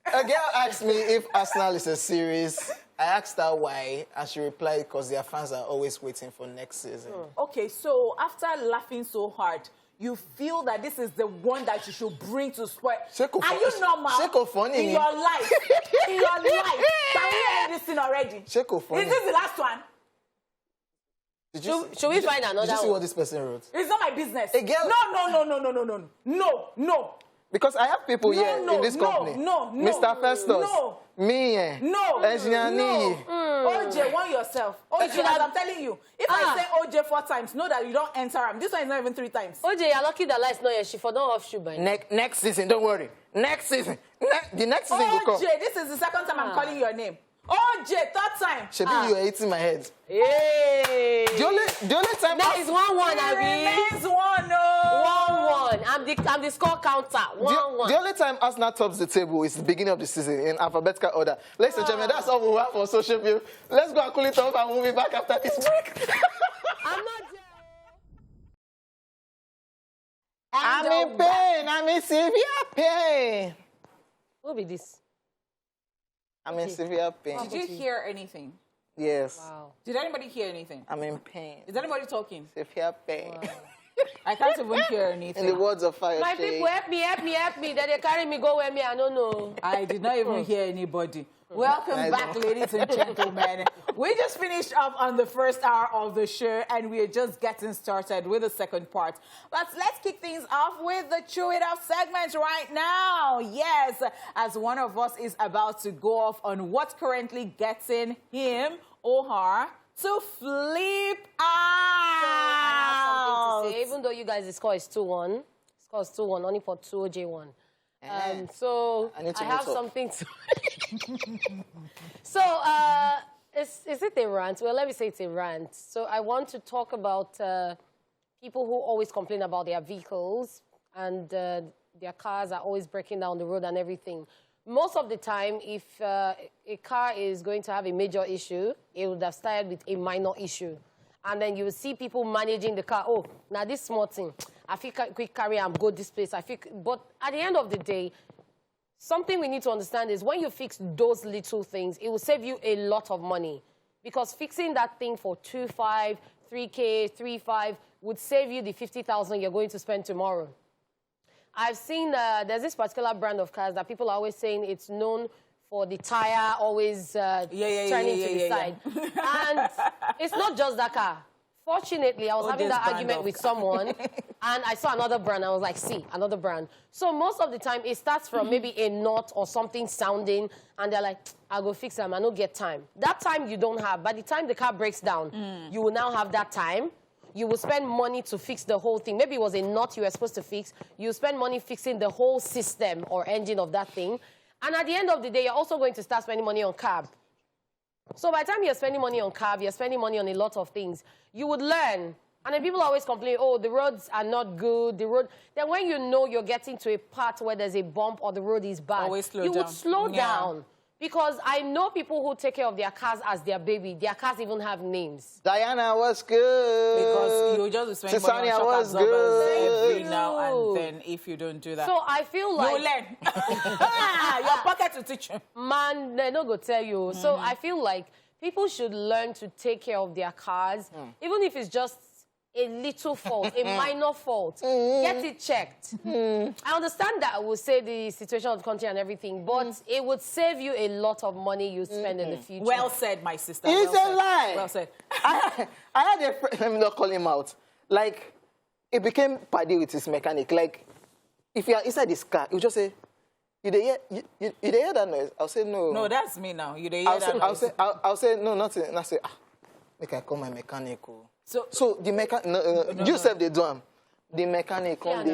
A girl asked me if Arsenal is a series. I asked her why, and she replied, because their fans are always waiting for next season. Okay, so after laughing so hard, you feel that this is the one that you should bring to spoil. Are you normal? Sheko funny. In your life. In your life. Can we end this thing already? Sheko funny. Is this the last one? Should we find another Did you see one? what this person wrote? It's not my business. A girl... No. Because I have people here in this company. Mr. Festus. Me. Engineer Niyi. OJ, want yourself. OJ, as I'm telling you, if I say OJ 4 times, know that you don't enter him. This one is not even 3 times. OJ, you're lucky that light's not your shift. For don't off shoe by Next season, don't worry. Next season. The next season will come. OJ, this is the second time I'm calling your name. OJ, 3rd time. Shebi, you are eating my head. Hey. The only time... That is 1-1, Abby. Remains 1, no. 1-1. I'm the score counter. 1-1. The only time Arsenal tops the table is the beginning of the season in alphabetical order. Ladies and gentlemen, that's all we have for social media. Let's go and cool it off and we'll be back after this break. I'm not there. I'm in pain. I'm in severe pain. What will be this? I'm in severe pain. Did you hear anything? Yes. Wow. Did anybody hear anything? I'm in pain. Is anybody talking? Severe pain. Wow. I can't even hear anything. In the words of Fire My Shade. people, help me. Then they carry me, go where me, I don't know. I did not even hear anybody. Welcome back, ladies and gentlemen. We just finished up on the first hour of the show, and we are just getting started with the second part. But let's kick things off with the Chew It Up segment right now. Yes, as one of us is about to go off on what's currently getting him or her to flip out. So I have something to say. Even though you guys, the score is 2-1. Score is 2-1, only for 2 OJ1. So I have something to... So, is it a rant? Well, let me say it's a rant. So I want to talk about people who always complain about their vehicles and their cars are always breaking down the road and everything. Most of the time, if a car is going to have a major issue, it would have started with a minor issue. And then you will see people managing the car. Oh, now this small thing, I feel quick carry, I'm go this place. But at the end of the day, something we need to understand is when you fix those little things, it will save you a lot of money. Because fixing that thing for 2.5, 3K, 3.5 would save you the 50,000 you're going to spend tomorrow. I've seen there's this particular brand of cars that people are always saying it's known for the tire always turning to the side. And it's not just that car. Fortunately, I was having that argument with someone, and I saw another brand. I was like, see, another brand. So most of the time, it starts from maybe a knot or something sounding, and they're like, I'll go fix them. I don't get time. That time you don't have. By the time the car breaks down, you will now have that time. You will spend money to fix the whole thing. Maybe it was a knot you were supposed to fix. You spend money fixing the whole system or engine of that thing. And at the end of the day, you're also going to start spending money on carb. So by the time you're spending money on carb, you're spending money on a lot of things. You would learn. And then people always complain, oh, the roads are not good. The road. Then when you know you're getting to a part where there's a bump or the road is bad, always slow you down. would slow down. Because I know people who take care of their cars as their baby. Their cars even have names. Diana was good. Because you just spend money on shock was absorbers good. every now and then if you don't do that. So I feel like... You learn. Your pocket to teach you. Man, they not go tell you. So I feel like people should learn to take care of their cars, even if it's just a little fault, a minor fault. Get it checked. I understand that I will say the situation of the country and everything, but it would save you a lot of money you spend in the future. Well said, my sister. It's well a lie. Well said. I had a friend, let me not call him out. Like, it became paddy with his mechanic. Like, if you are inside this car, he'll just say, you hear that noise? I'll say, no. No, that's me now. You hear that noise? I'll say, no, nothing. And I say, make I call my mechanic. So the mechanic, you said they do them. The mechanic on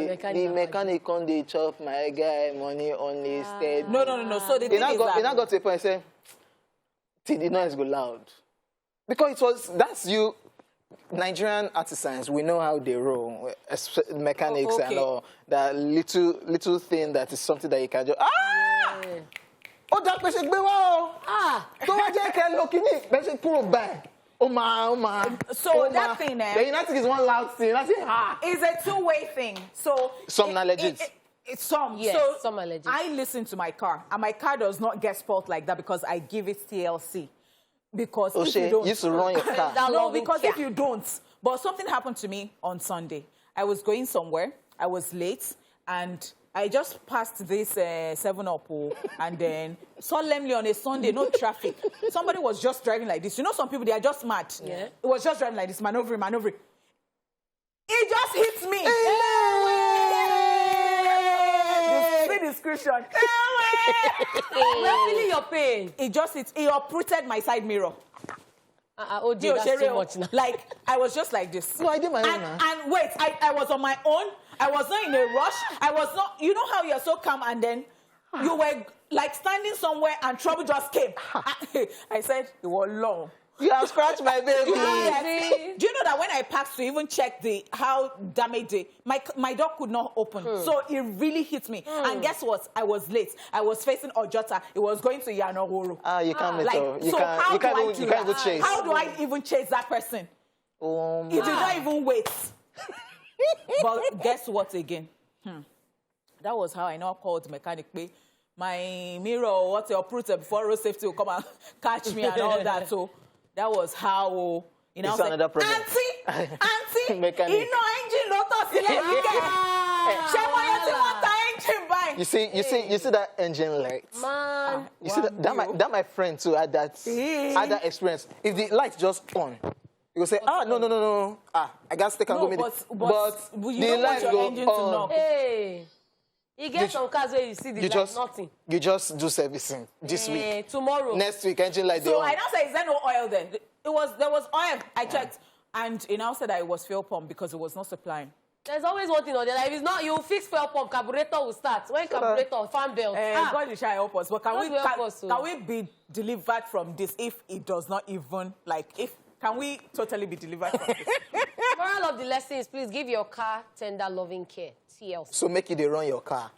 the chop my guy money on the stage. No. So the thing is that... He now got to a point and said, till the noise go loud. Because that's you, Nigerian artisans, we know how they roll, mechanics and all. That little thing that is something that you can just, Oh, that person, so why can't look in it? Person pull back. Oh my. So that thing there... The United is one loud thing. That's it. It's a two-way thing. So... Some are legit. It's some. Yes, so some are legit. I listen to my car, and my car does not get spoiled like that because I give it TLC. Because if you don't... You used to run your car. No, because if you don't... But something happened to me on Sunday. I was going somewhere. I was late, and I just passed this 7-Up, and then solemnly on a Sunday, no traffic. Somebody was just driving like this. You know, some people, they are just mad. Yeah. It was just driving like this, maneuvering. It just hits me. The description. We're feeling your pain. It uprooted my side mirror. Oh dear, that's too much now. Like, I was just like this. No, I did my own now. And wait, I was on my own. I was not in a rush. I was not, you know how you're so calm and then you were like standing somewhere and trouble just came. I said, it was long. You have scratched my baby. Do you know that when I packed to even check how damaged my door could not open. So it really hit me. And guess what? I was late. I was facing Ojota. It was going to Yanoworo. You can't you can't even chase. How do I even chase that person? It did not even wait. But guess what again? That was how I now called mechanic. My mirror, what's your proof before road safety will come and catch me and all that. So that was how, you know, another problem. Auntie, mechanic. you know, engine lotus, you see that engine light? Man. You see that my friend too had that experience. If the light just on, you will say, no. I got to take and go meet it. But the light go on. Hey. You get some cars where you see the light, nothing. You just do servicing this week. Tomorrow. Next week, engine light. So I now say, is there no oil there? There was oil. I checked. And he now said that it was fuel pump because it was not supplying. There's always one thing on there. If it's not, you fix fuel pump, carburetor will start. When carburetor, fan belt. God will try help us. But can we be delivered from this if it does not even, can we totally be delivered from this? Moral of the lesson is please give your car tender loving care. TLC. So make it run your car.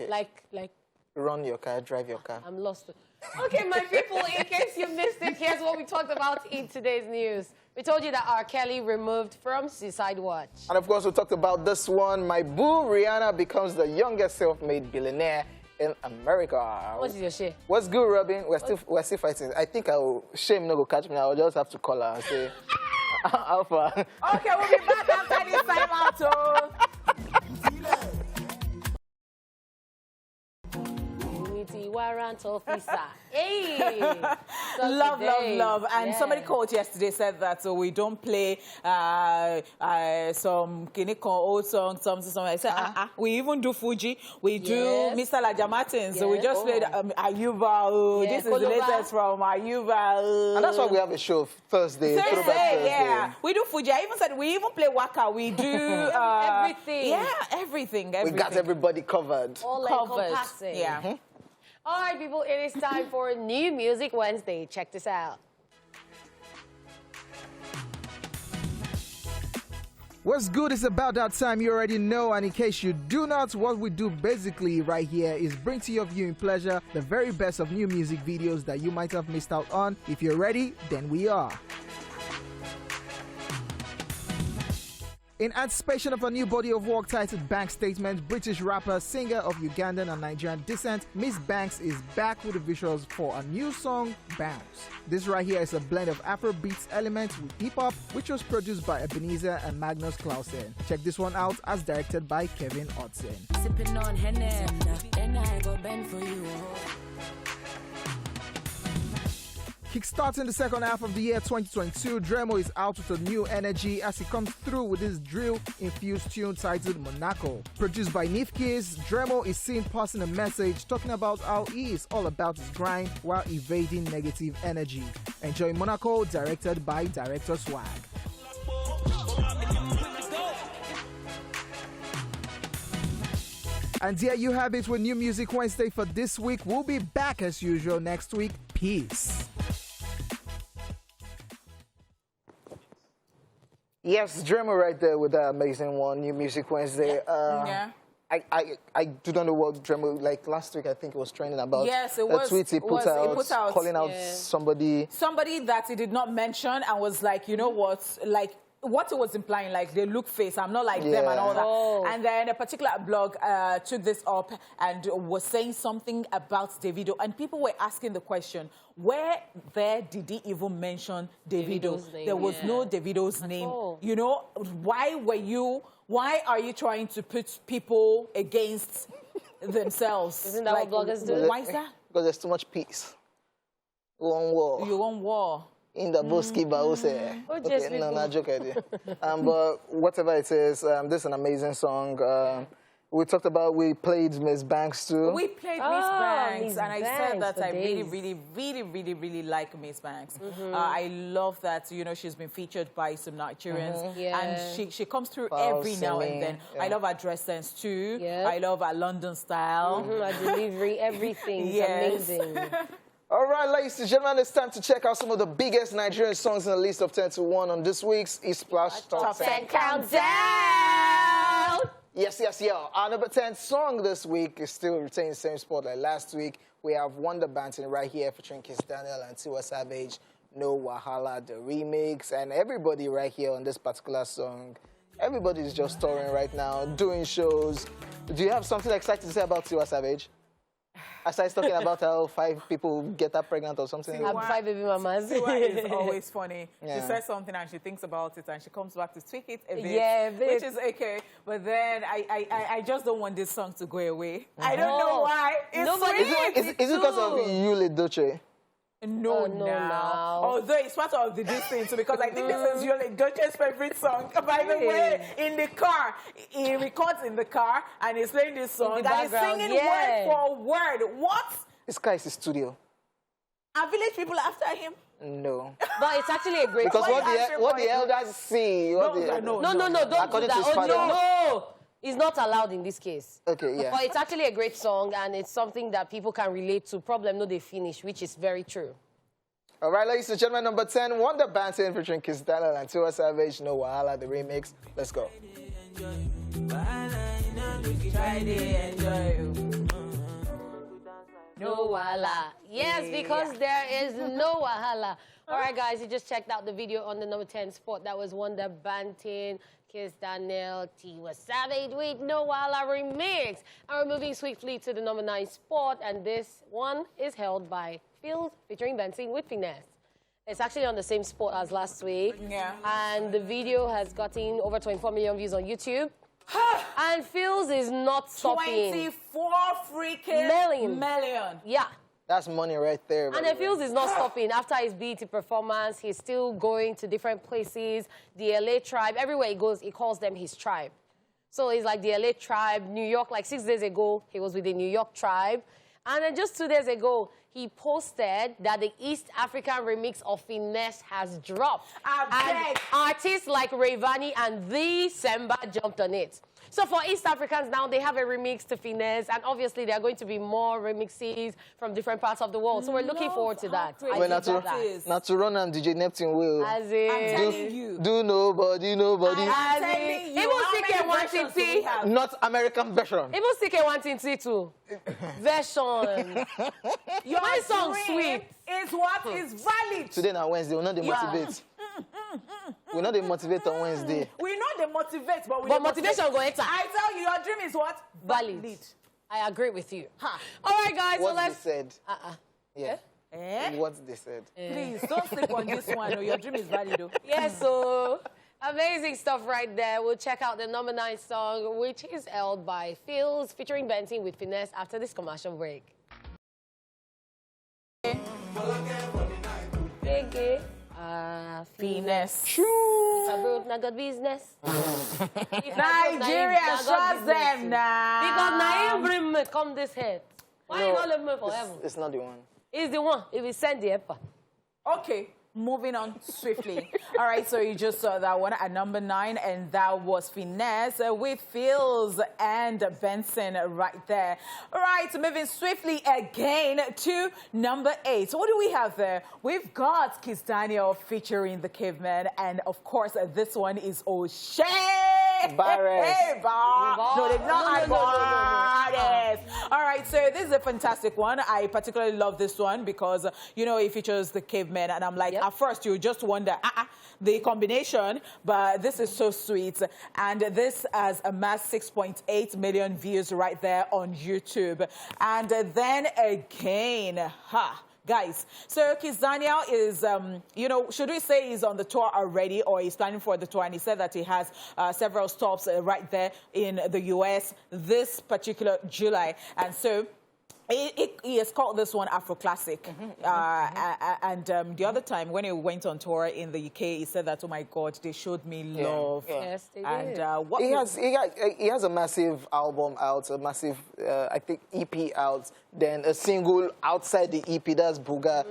Like run your car, drive your car. I'm lost. Okay, my people, in case you missed it, here's what we talked about in today's news. We told you that R. Kelly removed from Suicide Watch. And of course, we talked about this one. My boo, Rihanna, becomes the youngest self-made billionaire in America. What is your share? What's good, Robin? We're still fighting. I think shame no go catch me. I'll just have to call her and say, Alpha. Okay, we'll be back after this time out. Warrant officer. Hey! Love. And somebody called yesterday, said that we don't play some Kiniko old songs, something. I said, we even do Fuji. We do Mr. Laja Martins. So we just played Ayuba. This is the latest from Ayuba. And that's why we have a show Thursday. Yeah. We do Fuji. I even said we even play Waka. We do everything. Yeah, everything. We got everybody covered. All encompassing. Yeah. All right, people, it is time for New Music Wednesday. Check this out. What's good is about that time you already know, and in case you do not, what we do basically right here is bring to your viewing pleasure the very best of new music videos that you might have missed out on. If you're ready, then we are. In anticipation of a new body of work titled Banks Statement, British rapper, singer of Ugandan and Nigerian descent, Miss Banks is back with the visuals for a new song, Bounce. This right here is a blend of Afrobeats elements with hip-hop, which was produced by Ebenezer and Magnus Clausen. Check this one out as directed by Kevin Odson. Sipping on Henny, then I go bend for you. Kickstarting the second half of the year 2022, Dremo is out with a new energy as he comes through with his drill-infused tune titled Monaco. Produced by Nifkis, Dremo is seen passing a message talking about how he is all about his grind while evading negative energy. Enjoy Monaco, directed by Director Swag. And there you have it with New Music Wednesday for this week. We'll be back as usual next week. Peace. Yes, Dremo right there with that amazing one, New Music Wednesday. Yeah. I do not know what Dremo, like last week I think it was trending about. Yes, it was. A tweet he put out calling out somebody. Somebody that he did not mention and was like, you know what, like, what it was implying, like, they look face, I'm not like them and all that. Oh. And then a particular blog took this up and was saying something about Davido. And people were asking the question, where there did he even mention Davido? Name, there was no Davido's name. all. You know, why are you trying to put people against themselves? Isn't that what bloggers do? Why is that? Because there's too much peace. One war. You want war. In the Boski Bause. Okay, no, not joke idea. But whatever it is, this is an amazing song. We played Miss Banks too. We played Miss Banks, Miss and I Banks said that for I days. really like Miss Banks. I love that, you know, she's been featured by some Nigerians, Yeah. and she comes through Wow, every now and singing, then. yeah. I love her dress sense too. Yeah. I love her London style. Her delivery, everything. Yes. It's amazing. All right, ladies and gentlemen, it's time to check out some of the biggest Nigerian songs in the list of 10 to 1 on this week's Splash Top 10. Countdown! Yes. Our number 10 song this week is still retaining the same spot like last week. We have Wonder Banting right here featuring Kiss Daniel and Tiwa Savage, No Wahala, the remix, and everybody right here on this particular song. Everybody's just touring right now, doing shows. Do you have something exciting to say about Tiwa Savage? Aside talking about how 5 people get her pregnant or something. I have 5 baby mamas. Tiwa is always funny. Yeah. She says something and she thinks about it and she comes back to tweak it a bit, Yeah, babe. which is okay. But then I just don't want this song to go away. I don't know why. It's Nobody sweet. wants Is it because of Yule Doche? No, no, now. now. Although it's part of the distance, because I think this is Yole Doche's favorite song. By the way, in the car, he records in the car and he's playing this song In the and he's background, singing yeah. word for word. What? This guy is a studio. Are village people after him? No. But it's actually a great Because song. what the elders see. No, no, No, don't According do to that. his father. No, it's not allowed in this case. Okay, yeah. But it's actually a great song, and it's something that people can relate to. Problem, no, they finish, which is very true. All right, ladies and gentlemen, number 10, Wonder Banting featuring Kiss Daniel and Tiwa Savage, No Wahala, the remix. Let's go. No wahala. Yes, because there is no wahala. All right, guys, you just checked out the video on the number 10 spot. That was Wonder Banting, Kiss Daniel, Tiwa Savage with No Wahala remix. And we're moving swiftly to the number 9 spot, and this one is held by Fields featuring Dancing with Finesse. It's actually on the same spot as last week. Yeah. And the video has gotten over 24 million views on YouTube. And Fields is not stopping. 24 freaking million. Yeah. That's money right there. And Fields is not stopping. After his BET performance, he's still going to different places. The LA tribe, everywhere he goes, he calls them his tribe. So he's like the LA tribe, New York, like 6 days ago, he was with the New York tribe. And then just 2 days ago, he posted that the East African remix of Finesse has dropped. And artists like Rayvani and The Semba jumped on it. So for East Africans now, they have a remix to Finesse, and obviously there are going to be more remixes from different parts of the world. So we're looking forward to that. Well, not to run and DJ Neptune will. As in, I'm telling you. Do nobody. as telling in, you, even how many versions do we CK1 have? Not American version. even CK1 too. Version. Your My song dream sweet. is what is valid. Today na Wednesday, we not dey motivate. We not dey motivate on Wednesday. We know they motivate, but we But dey motivation motivate. go enter. I tell you, your dream is what? Valid. I agree with you. Ha. All right, guys. What so they let's. said. Yeah. Eh? What they said. Please, don't sleep on this one. Oh, your dream is valid, though. Yes, so amazing stuff right there. We'll check out the number 9 song, which is held by Fields, featuring Benson with Finesse after this commercial break. Finesse. Abroad, na good business. Nigeria, trust them now. Because now bring me come this head. Why you not leave me forever? It's not the one. It's the one. If we send the effort. Okay, moving on swiftly. All right, so you just saw that one at number 9, and that was Finesse with Fields and Benson right there. All right, moving swiftly again to number 8. So what do we have there? We've got Kiss Daniel featuring the Caveman, and of course, this one is O'Shea. Barres. Hey, no, they not No. Barres. All right, so this is a fantastic one. I particularly love this one because, you know, it features the Caveman, and I'm like, at first you just wonder, the combination, but this is so sweet. And this has amassed 6.8 million views right there on YouTube. And then again, guys, so Kiss Daniel is, you know, should we say he's on the tour already or he's planning for the tour? And he said that he has several stops right there in the U.S. this particular July. And so he has called this one Afro Classic. And the other time when he went on tour in the UK, he said that, oh my God, they showed me love. Yes, they And did. what He has a massive album out, a massive, I think, EP out, then a single outside the EP. That's Booga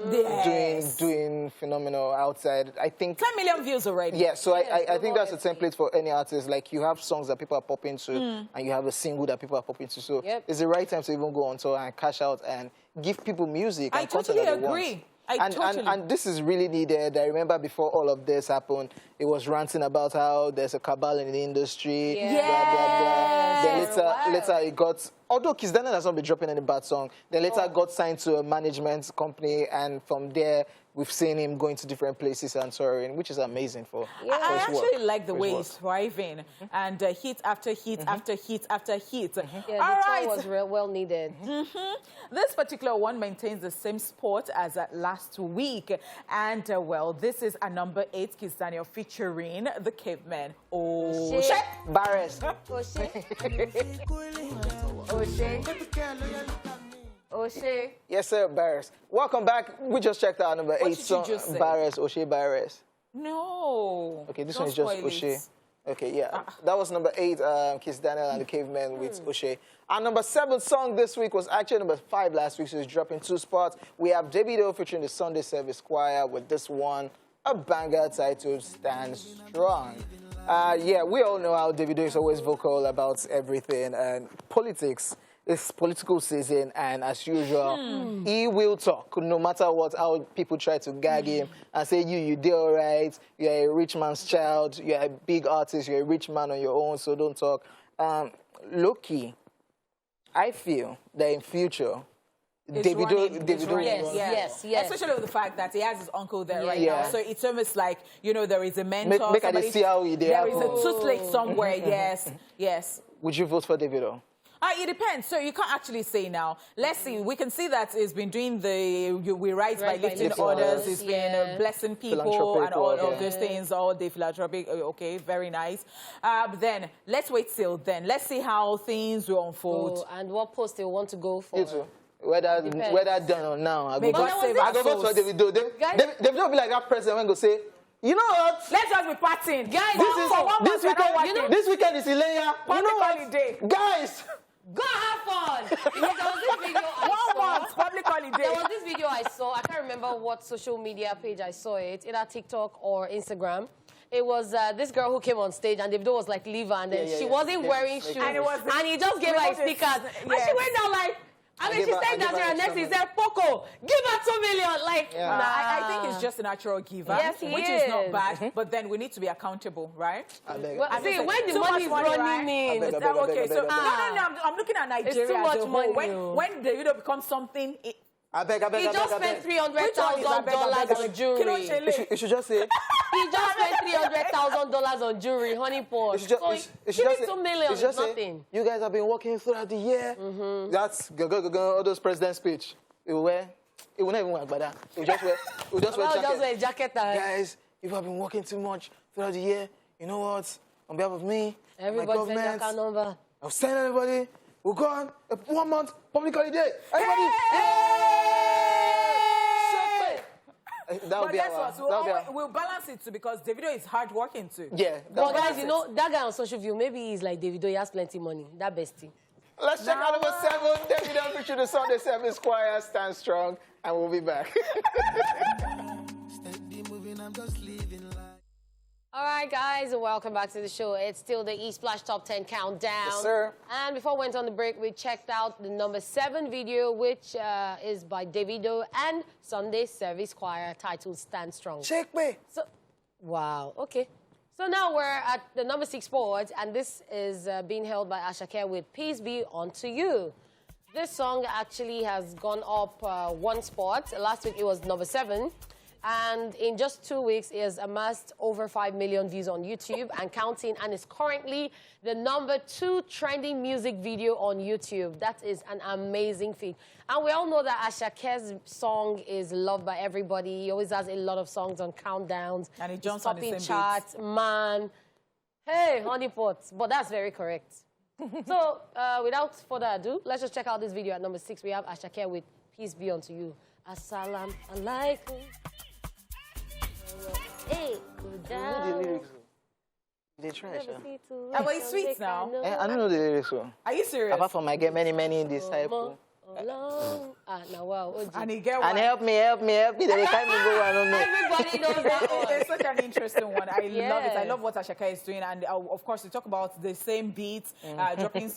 doing phenomenal outside. I think 10 million views already. Yeah, so I think that's a template for any artist. Like, you have songs that people are popping to, and you have a single that people are popping to. So it's the right time to even go on tour and cash out and give people music. I and content totally that they want. agree. And this is really needed. I remember before all of this happened, it was ranting about how there's a cabal in the industry, blah, blah, blah. Then later it got, although Kiss Daniel has not been dropping any bad song, then later got signed to a management company, and from there, we've seen him going to different places and touring, which is amazing for I his actually work. like the way he's thriving, and hit after hit after hit after hit. Yeah, All the tour was well needed. This particular one maintains the same spot as last week. And, well, this is a number 8, Kiss Daniel featuring the Caveman. Oh, shit. Barres. O'Shea. Yes, sir, Barres. Welcome back. We just checked out number 8 did you song, just say? Barres, O'Shea Barres. No. Okay, this Don't one is just spoil O'Shea. it. Okay, yeah. That was number 8, Kiss Daniel and the Caveman with O'Shea. Our number 7 song this week was actually number 5 last week, so it's dropping 2 spots. We have Davido featuring the Sunday Service Choir with this one, a banger titled Stand Strong. Yeah, we all know how Davido is always vocal about everything, and politics. It's political season, and as usual, he will talk, no matter what, how people try to gag him and say, you did all right, you're a rich man's child, you're a big artist, you're a rich man on your own, so don't talk. Low-key, I feel that in future, Davido Yes. Especially with the fact that he has his uncle there right Yeah. now. So it's almost like, you know, there is a mentor. Make I see how he did There is a happen. toothless somewhere, yes. Would you vote for Davido? It depends. So you can't actually say now. Let's see. We can see that he's been doing we rise by lifting others. He's been blessing people and all of those things, all the philanthropic. Okay, very nice. But then let's wait till then. Let's see how things will unfold. And what post they want to go for. You too. Whether done or now, I go God save our vote for souls. Davido. Davido be like that president when go say, you know what? Let's just be partying. Guys, this weekend is Ilenya. You know what? holiday. Guys. Go have fun! Because there was this video I saw. Public holiday. There was this video I saw. I can't remember what social media page I saw it, either TikTok or Instagram. it was this girl who came on stage, and Davido was like, leave her, and then she wasn't wearing shoes, and he just gave her his sneakers, and she went down like, and then she said that to her next, he said, Poco, give her 2 million, like, nah. I think it's just a natural giver, which is not bad, but then we need to be accountable, right? Well, see, when the money is running in, okay, so, no, I'm looking at Nigeria as a whole. When Davido becomes something... I beg. He just spent $300,000 on jewelry. You should just say. He just spent $300,000 on jewelry, honey pot. So give me 2 million, it's nothing. You guys have been working throughout the year. That's all those president speech. It will not even work, but that. It will just wear jacket. Guys, if I've been working too much throughout the year, you know what? On behalf of me, everybody my government, send your account number. I'll send everybody. We'll go on 1 month public holiday. Everybody. But guess what? We'll balance it too, because Davido is hard working too. Yeah. But guys, you know, that guy on social view, maybe he's like Davido, he has plenty money. That bestie. Let's check out number 7. Davido featuring the Sunday Service Choir, Stand Strong, and we'll be back. Steady moving, I'm just living life. All right, guys, welcome back to the show. It's still the E-Splash Top 10 Countdown. Yes, sir. And before we went on the break, we checked out the number 7 video, which is by Davido and Sunday Service Choir, titled Stand Strong. Check me. So, wow, okay. So now we're at the number 6 spot, and this is being held by Ashake with Peace Be Unto You. This song actually has gone up 1 spot. Last week it was number 7. And in just 2 weeks, it has amassed over 5 million views on YouTube and counting, and is currently the number 2 trending music video on YouTube. That is an amazing feat. And we all know that Ashake's song is loved by everybody. He always has a lot of songs on countdowns. And he jumps on the same charts, man. Hey, honeypots. But that's very correct. So, without further ado, let's just check out this video at number 6. We have Ashake with Peace Be Unto You. Assalam alaikum. Hey, go down. The lyrics. They trash, huh? But it's sweet now. I don't know the lyrics. Are you serious? Apart from I get many disciples. Now wow. And he get one. And help me. They can't even go. I don't know. Everybody knows that one. It's such an interesting one. I love it. I love what Ashake is doing. And of course, we talk about the same beats, dropping.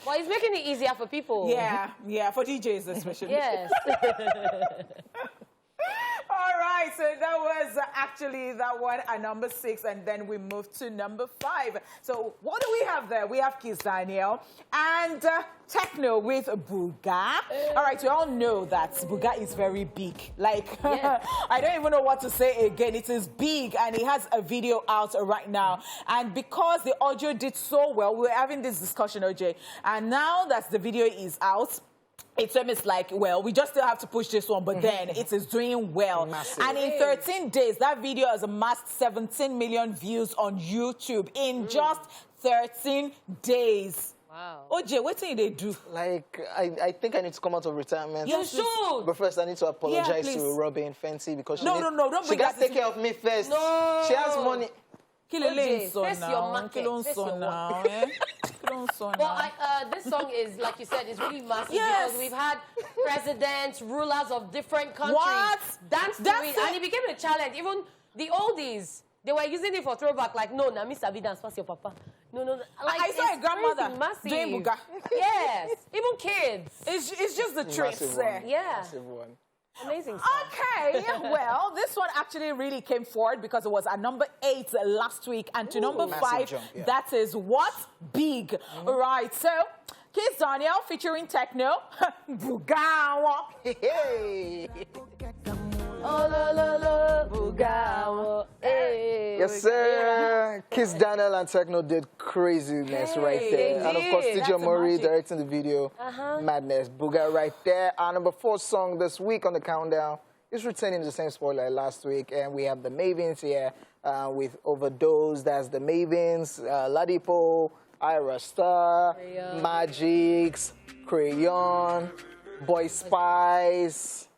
Well, it's making it easier for people. Yeah, for DJs especially. Yes. All right, so that was actually that one at number 6, and then we move to number 5. So what do we have there? We have Kiss Daniel and Techno with Buga. All right, we all know that Buga is very big. Like, I don't even know what to say again. It is big, and he has a video out right now. And because the audio did so well, we were having this discussion, OJ, and now that the video is out, it's almost like, well, we just still have to push this one, but then it is doing well. Massive. And in 13 days, that video has amassed 17 million views on YouTube in just 13 days. Wow. OJ, what thing they do? Like, I think I need to come out of retirement. You should. But first, I need to apologize please. to Robin Fenty because No, don't she bring got that to take care of me first. No. She has money. OJ, face your market, face your now. Well, this song is, like you said, is really massive because we've had presidents, rulers of different countries dance to it, and it became a challenge. Even the oldies, they were using it for throwback, like, no, Nami Sabi dance past your papa. No. Like, I saw a grandmother massive. doing Buga. Yes, even kids. It's just the tricks there. Yeah. Massive one. Amazing song. Okay, well, this one actually really came forward because it was at number 8 last week, and to number 5, jump, that is what? Big. All right, so Kiss Daniel featuring Techno, Bugawa. Hey. Oh, la, Bugawa. Hey. Yes, sir. Kiss Daniel and Techno did craziness right there. And of course, DJ Mori directing the video. Madness. Buga right there. Our number 4 song this week on the countdown is returning to the same spot like last week. And we have the Mavens here with Overdose. That's the Mavens, Ladipo, Ira Star, Magix, Crayon, Boy Spice.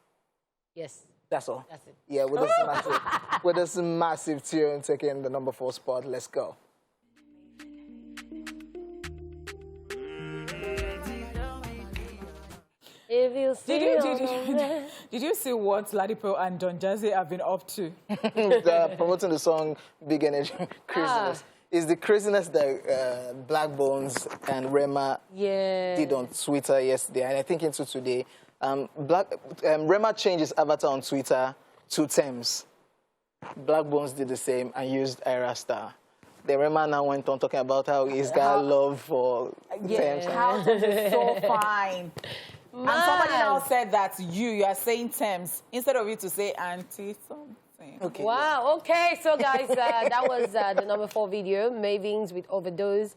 Yes. That's all. That's it. Yeah, with this massive tune taking the number 4 spot. Let's go. If you see Did you see what Ladipo and Don Jazzy have been up to? They're promoting the song Big Energy Craziness. It's the craziness that Black Bones and Rema did on Twitter yesterday, and I think into today. Rema changed his avatar on Twitter to Thames. Black Bones did the same and used Ira Star. The Rema now went on talking about how he's got love for Thames. How Thames is so fine. And somebody now said that you are saying Thames instead of you to say Auntie something. Okay. Wow, okay. So, guys, that was the number 4 video, Mavings with Overdose.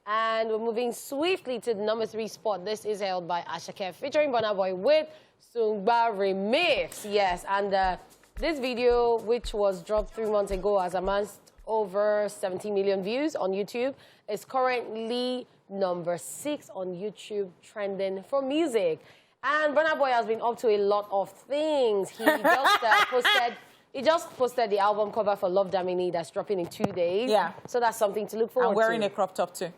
And we're moving swiftly to the number 3 spot. This is held by Ashake featuring Burna Boy with Sungba Remix. Yes, and this video, which was dropped 3 months ago, has amassed over 70 million views on YouTube. Is currently number 6 on YouTube trending for music. And Burna Boy has been up to a lot of things. He just posted the album cover for Love Damini that's dropping in 2 days. Yeah. So that's something to look forward to. And wearing a crop top too.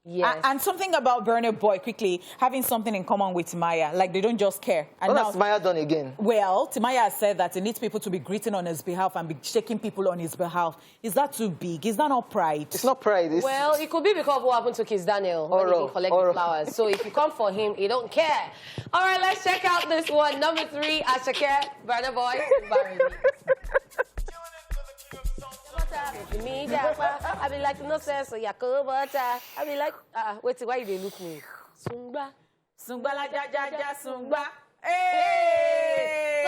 Yes. And something about Burna Boy, quickly, having something in common with Timaya. Like, they don't just care. And What has Timaya done again? Well, Timaya has said that he needs people to be greeting on his behalf and be shaking people on his behalf. Is that too big? Is that not pride? It's not pride. Well, it could be because of what happened to Kiss Daniel when he didn't collect the flowers. So if you come for him, he don't care. All right, let's check out this one. Number 3, Ashake, Burna Boy, Barry. I be like, no sense, so I be like, wait, why you look me? Sungba. Sungba la ja ja ja sungba. Hey!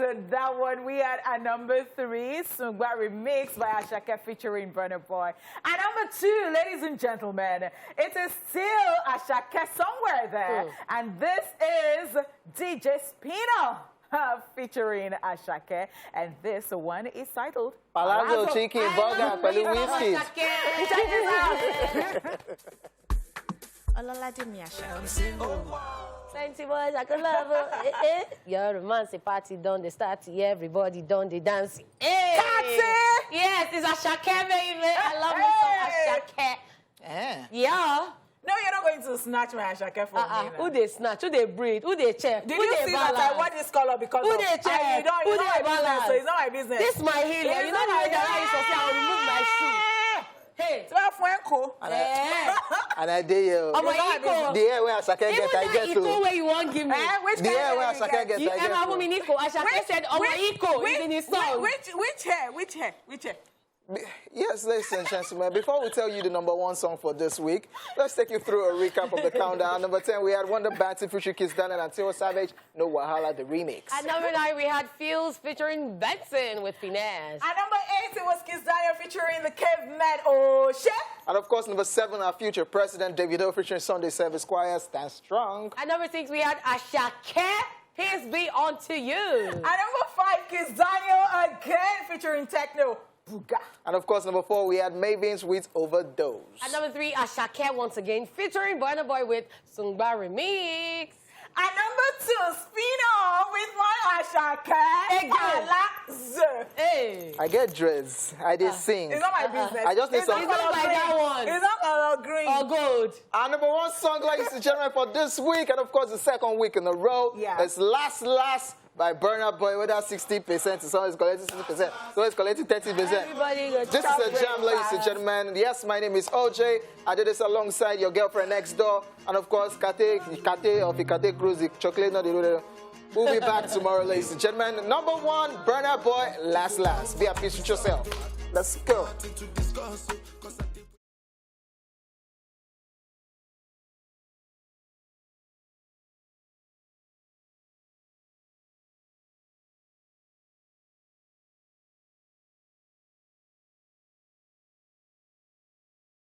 And that one. We had a number 3, Sungba Remix by Ashake featuring Burna Boy. And number 2, ladies and gentlemen, it is still Ashake somewhere there. And this is DJ Spino featuring Ashake. And this one is titled Palazzo Chicken Burger Pelu Whiskey. Check this out. Plenty boys, I could love her. Your romance party done, they start, everybody done, they dance. Hey! Yes, it's Ashake, baby. I love me some Ashake. Yeah. No, you're not going to snatch my Ashake from me. Who they snatch? Who they breed? Who they check? Did you see that I want this color because who of... they check? Who they balance? So it's not my business. This is my healer. You know the way that I used to say I will remove my shoe. Hey. And I did you. Oh, my equal. The air where Ashake get, I get to. Even where you won't give me. The air where Ashake get, I get to. Ashake said, oh, my equal is in his song. Which hair? Yes, ladies and gentlemen, before we tell you the number 1 song for this week, let's take you through a recap of the countdown. Number 10, we had Wonder Banty featuring Kiss Daniel and Tio Savage, No Wahala, the remix. At number 9, we had Fields featuring Benson with Finesse. At number 8, it was Kiss Daniel featuring the Caveman, Oh Shit. And of course, number 7, our future president, Davido featuring Sunday Service Choir, Stand Strong. At number 6, we had Ashake, Peace Be Unto You. At number 5, Kiss Daniel again featuring Techno, Buga. And of course, number 4, we had Mavins with Overdose. At number 3, Ashake once again featuring Burna Boy with Sungba Remix. At number 2, Spino with my Ashake. Hey. I get dreads. I did sing. It's not my business. I just need some. It's not like that one. It's not color green. Or gold. Our number 1 song, ladies and gentlemen, for this week, and of course the 2nd week in a row, is Last by Burna Boy, with that 60%, so it's collecting 60%, so it's collecting 30%. This is a jam, ladies and gentlemen. Yes, my name is OJ. I did this alongside your girlfriend next door, and of course, Kate of Kate Cruz, the chocolate. We'll be back tomorrow, ladies and gentlemen. Number 1, Burna Boy, Last. Be at peace with yourself. Let's go.